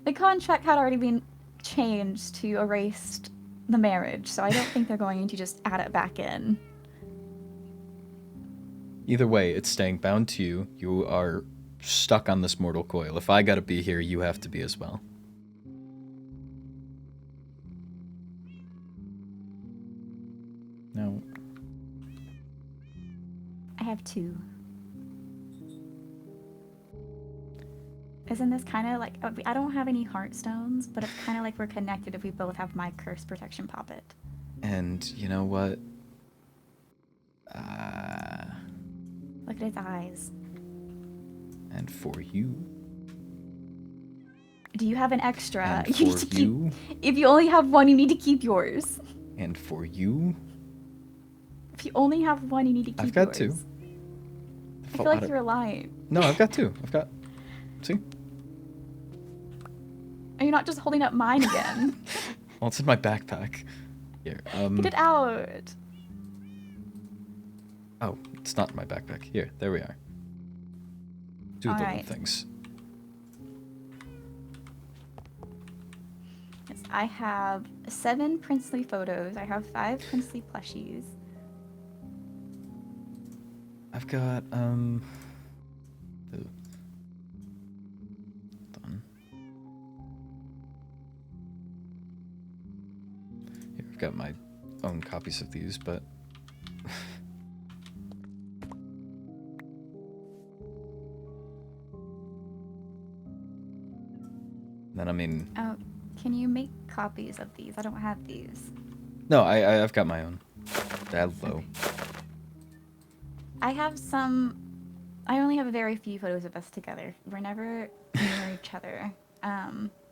The contract had already been changed to erase the marriage, so I don't think they're going to just add it back in. Either way, it's staying bound to you. You are stuck on this mortal coil. If I gotta be here, you have to be as well. No. I have two. Isn't this kind of like, I don't have any heartstones, but it's kind of like we're connected if we both have my curse protection poppet. And you know what? Look at his eyes. And for you. Do you have an extra? And You need for to keep, you. if you only have one, you need to keep yours. And for you. If you only have one, you need to keep I've got yours. two. I feel like you're lying. No, I've got two. I've got. See? Are you not just holding up mine again? Well, it's in my backpack. Here. Get it out. Oh, it's not in my backpack. Here, there we are. Do the little Alright. things. Yes, I have 7 princely photos. I have 5 princely plushies. I've got, Done. Here, I've got my own copies of these, but... Then, I mean... Oh, can you make copies of these? I don't have these. No, I've got my own. Hello. I have some. I only have very few photos of us together. We're never near each other.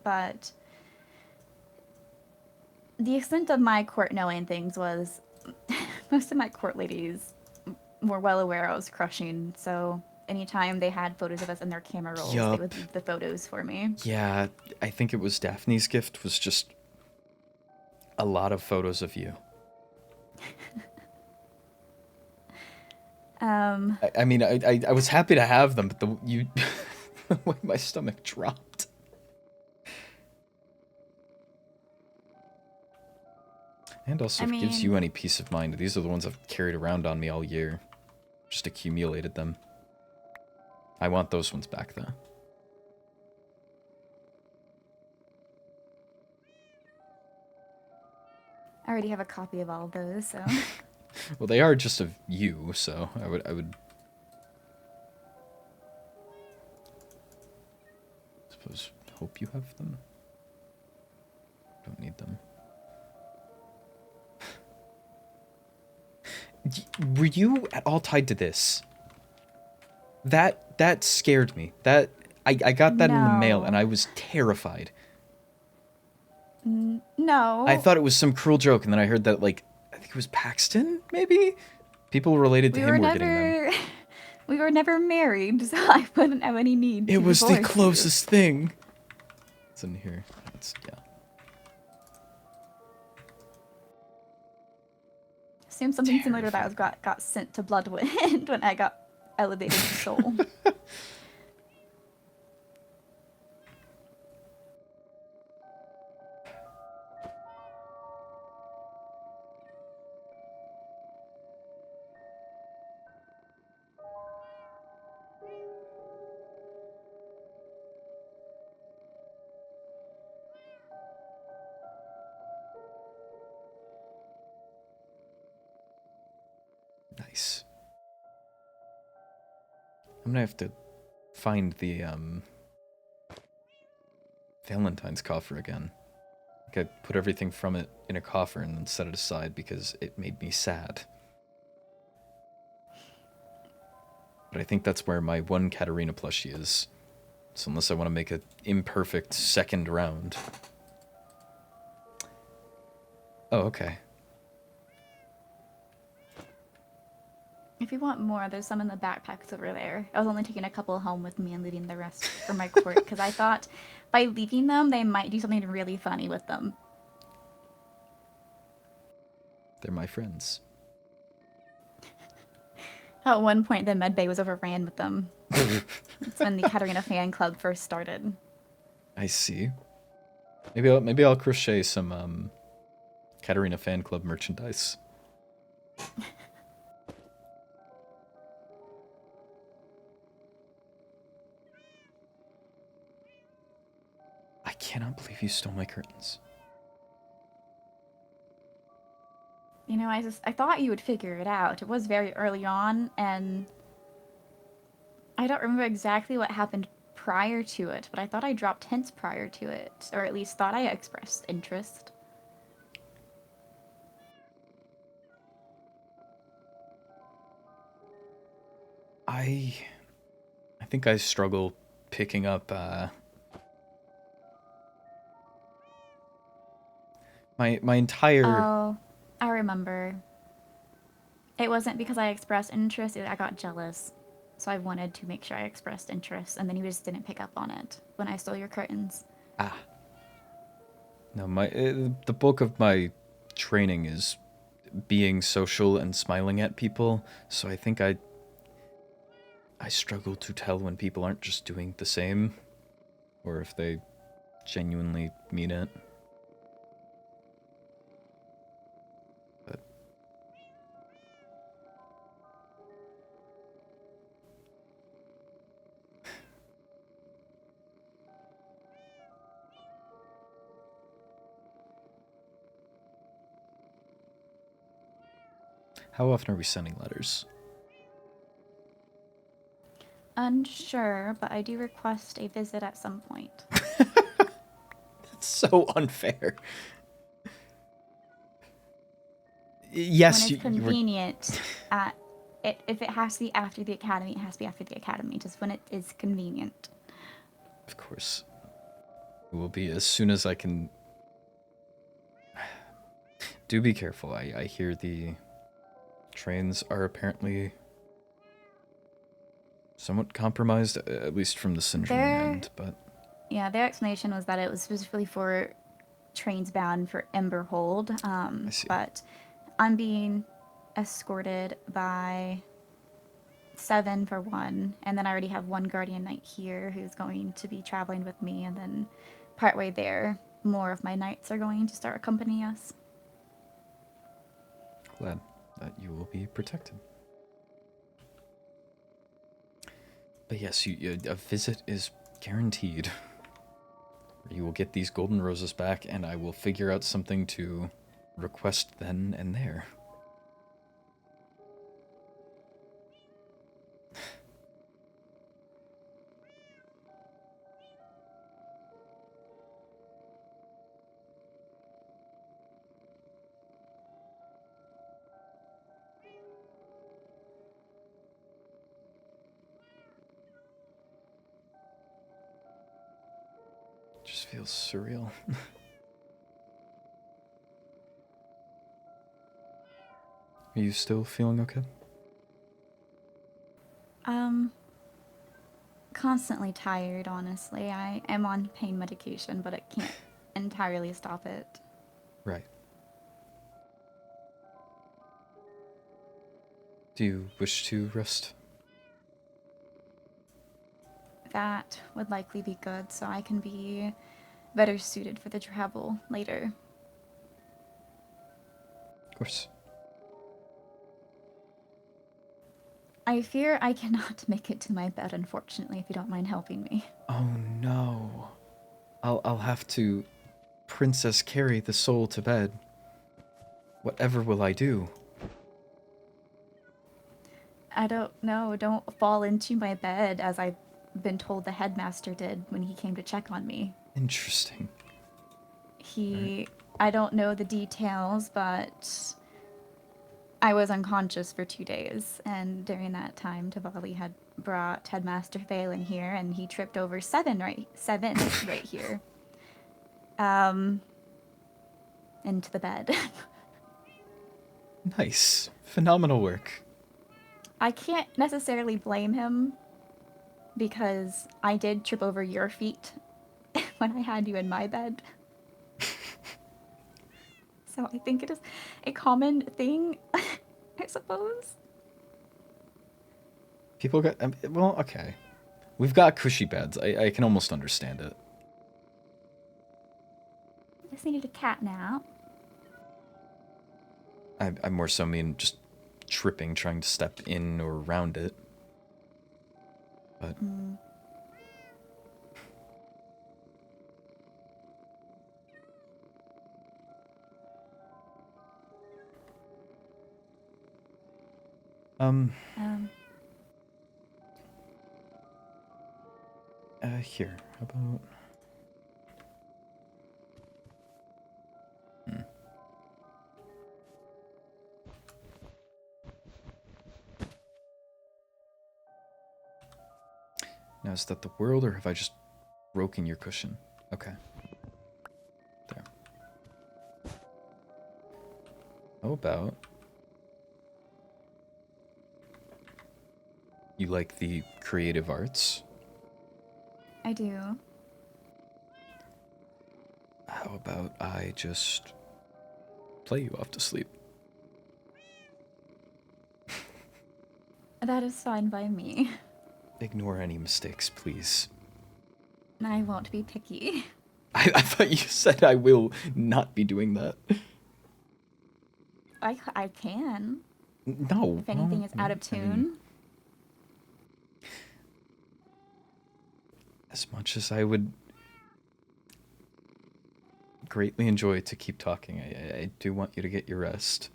But the extent of my court knowing things was most of my court ladies were well aware I was crushing. So anytime they had photos of us in their camera rolls, they Yup. would leave the photos for me. Yeah, I think it was Daphne's gift was just a lot of photos of you. I mean, I was happy to have them, but the way my stomach dropped. And also, if it gives you any peace of mind, these are the ones I've carried around on me all year. Just accumulated them. I want those ones back, though. I already have a copy of all of those, so. Well, they are just of you, so I would suppose hope you have them. Don't need them. Were you at all tied to this? That scared me. That I got that in the mail and I was terrified. No. I thought it was some cruel joke, and then I heard that, like, I think it was Paxton, maybe? People related to him were getting them. We were never married, so I wouldn't have any need. It was the divorce closest thing. It's in here. It's, yeah. Assume something similar to that got sent to Bloodwind when I got elevated to soul. Nice. I'm gonna have to find the, Valentine's coffer again. Like, I put everything from it in a coffer and then set it aside because it made me sad. But I think that's where my one Katarina plushie is. So unless I want to make an imperfect second round. Oh, okay. If you want more, there's some in the backpacks over there. I was only taking a couple home with me and leaving the rest for my court because I thought by leaving them, they might do something really funny with them. They're my friends. At one point, the med bay was overran with them. It's when the Katarina fan club first started. I see. Maybe I'll crochet some Katarina fan club merchandise. I cannot believe you stole my curtains. You know, I thought you would figure it out. It was very early on, and I don't remember exactly what happened prior to it, but I thought I dropped hints prior to it, or at least thought I expressed interest. I think I struggle picking up my entire. Oh, I remember. It wasn't because I expressed interest, I got jealous. So I wanted to make sure I expressed interest, and then you just didn't pick up on it when I stole your curtains. Ah. No, the bulk of my training is being social and smiling at people, so I think I struggle to tell when people aren't just doing the same, or if they genuinely mean it. But how often are we sending letters? Unsure, but I do request a visit at some point. That's so unfair. Yes, when it's you were... convenient. If it has to be after the academy, it has to be after the academy. Just when it is convenient. Of course. It will be as soon as I can... Do be careful. I hear the trains are apparently somewhat compromised, at least from the Syndrome end, but... Yeah, their explanation was that it was specifically for trains bound for Emberhold. I see. But I'm being escorted by 7 for one, and then I already have one Guardian Knight here who's going to be traveling with me, and then partway there, more of my knights are going to start accompanying us. Glad that you will be protected. But yes, a visit is guaranteed. You will get these golden roses back, and I will figure out something to request then and there. Just feels surreal. Are you still feeling okay? Constantly tired, honestly. I am on pain medication, but it can't entirely stop it. Right. Do you wish to rest? That would likely be good, so I can be better suited for the travel later. Of course. I fear I cannot make it to my bed, unfortunately, if you don't mind helping me. Oh no. I'll have to princess carry the soul to bed. Whatever will I do? I don't know. Don't fall into my bed, as I've been told the headmaster did when he came to check on me. Interesting. I don't know the details, but I was unconscious for 2 days, and during that time, Tavali had brought Headmaster Phelan here, and he tripped over seven right here. Into the bed. Nice. Phenomenal work. I can't necessarily blame him, because I did trip over your feet when I had you in my bed. So I think it is a common thing, I suppose. People got... well, okay. We've got cushy beds. I can almost understand it. I just needed a cat nap. I more so mean just tripping, trying to step in or around it. But... Here, how about... Now, is that the world, or have I just broken your cushion? Okay. There. How about... You like the creative arts? I do. How about I just play you off to sleep? That is fine by me. Ignore any mistakes, please. I won't be picky. I thought you said I will not be doing that. I can. No. If anything is out of I mean, tune. as much as I would greatly enjoy to keep talking, I do want you to get your rest.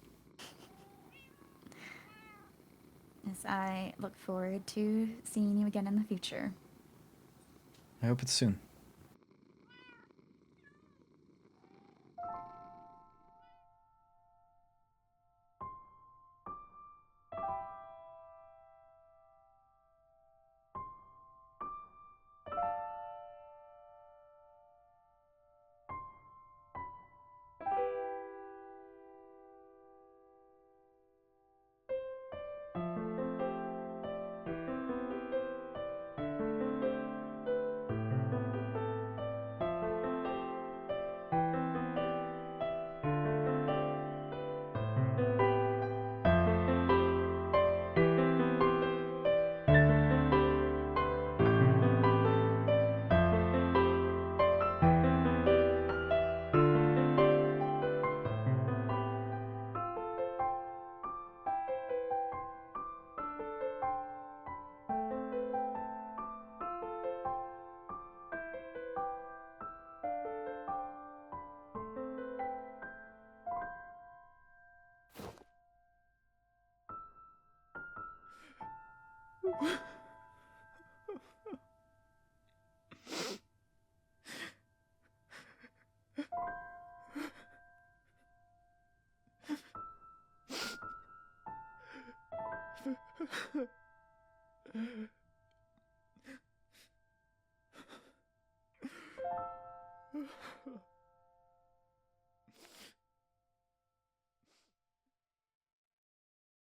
As I look forward to seeing you again in the future. I hope it's soon.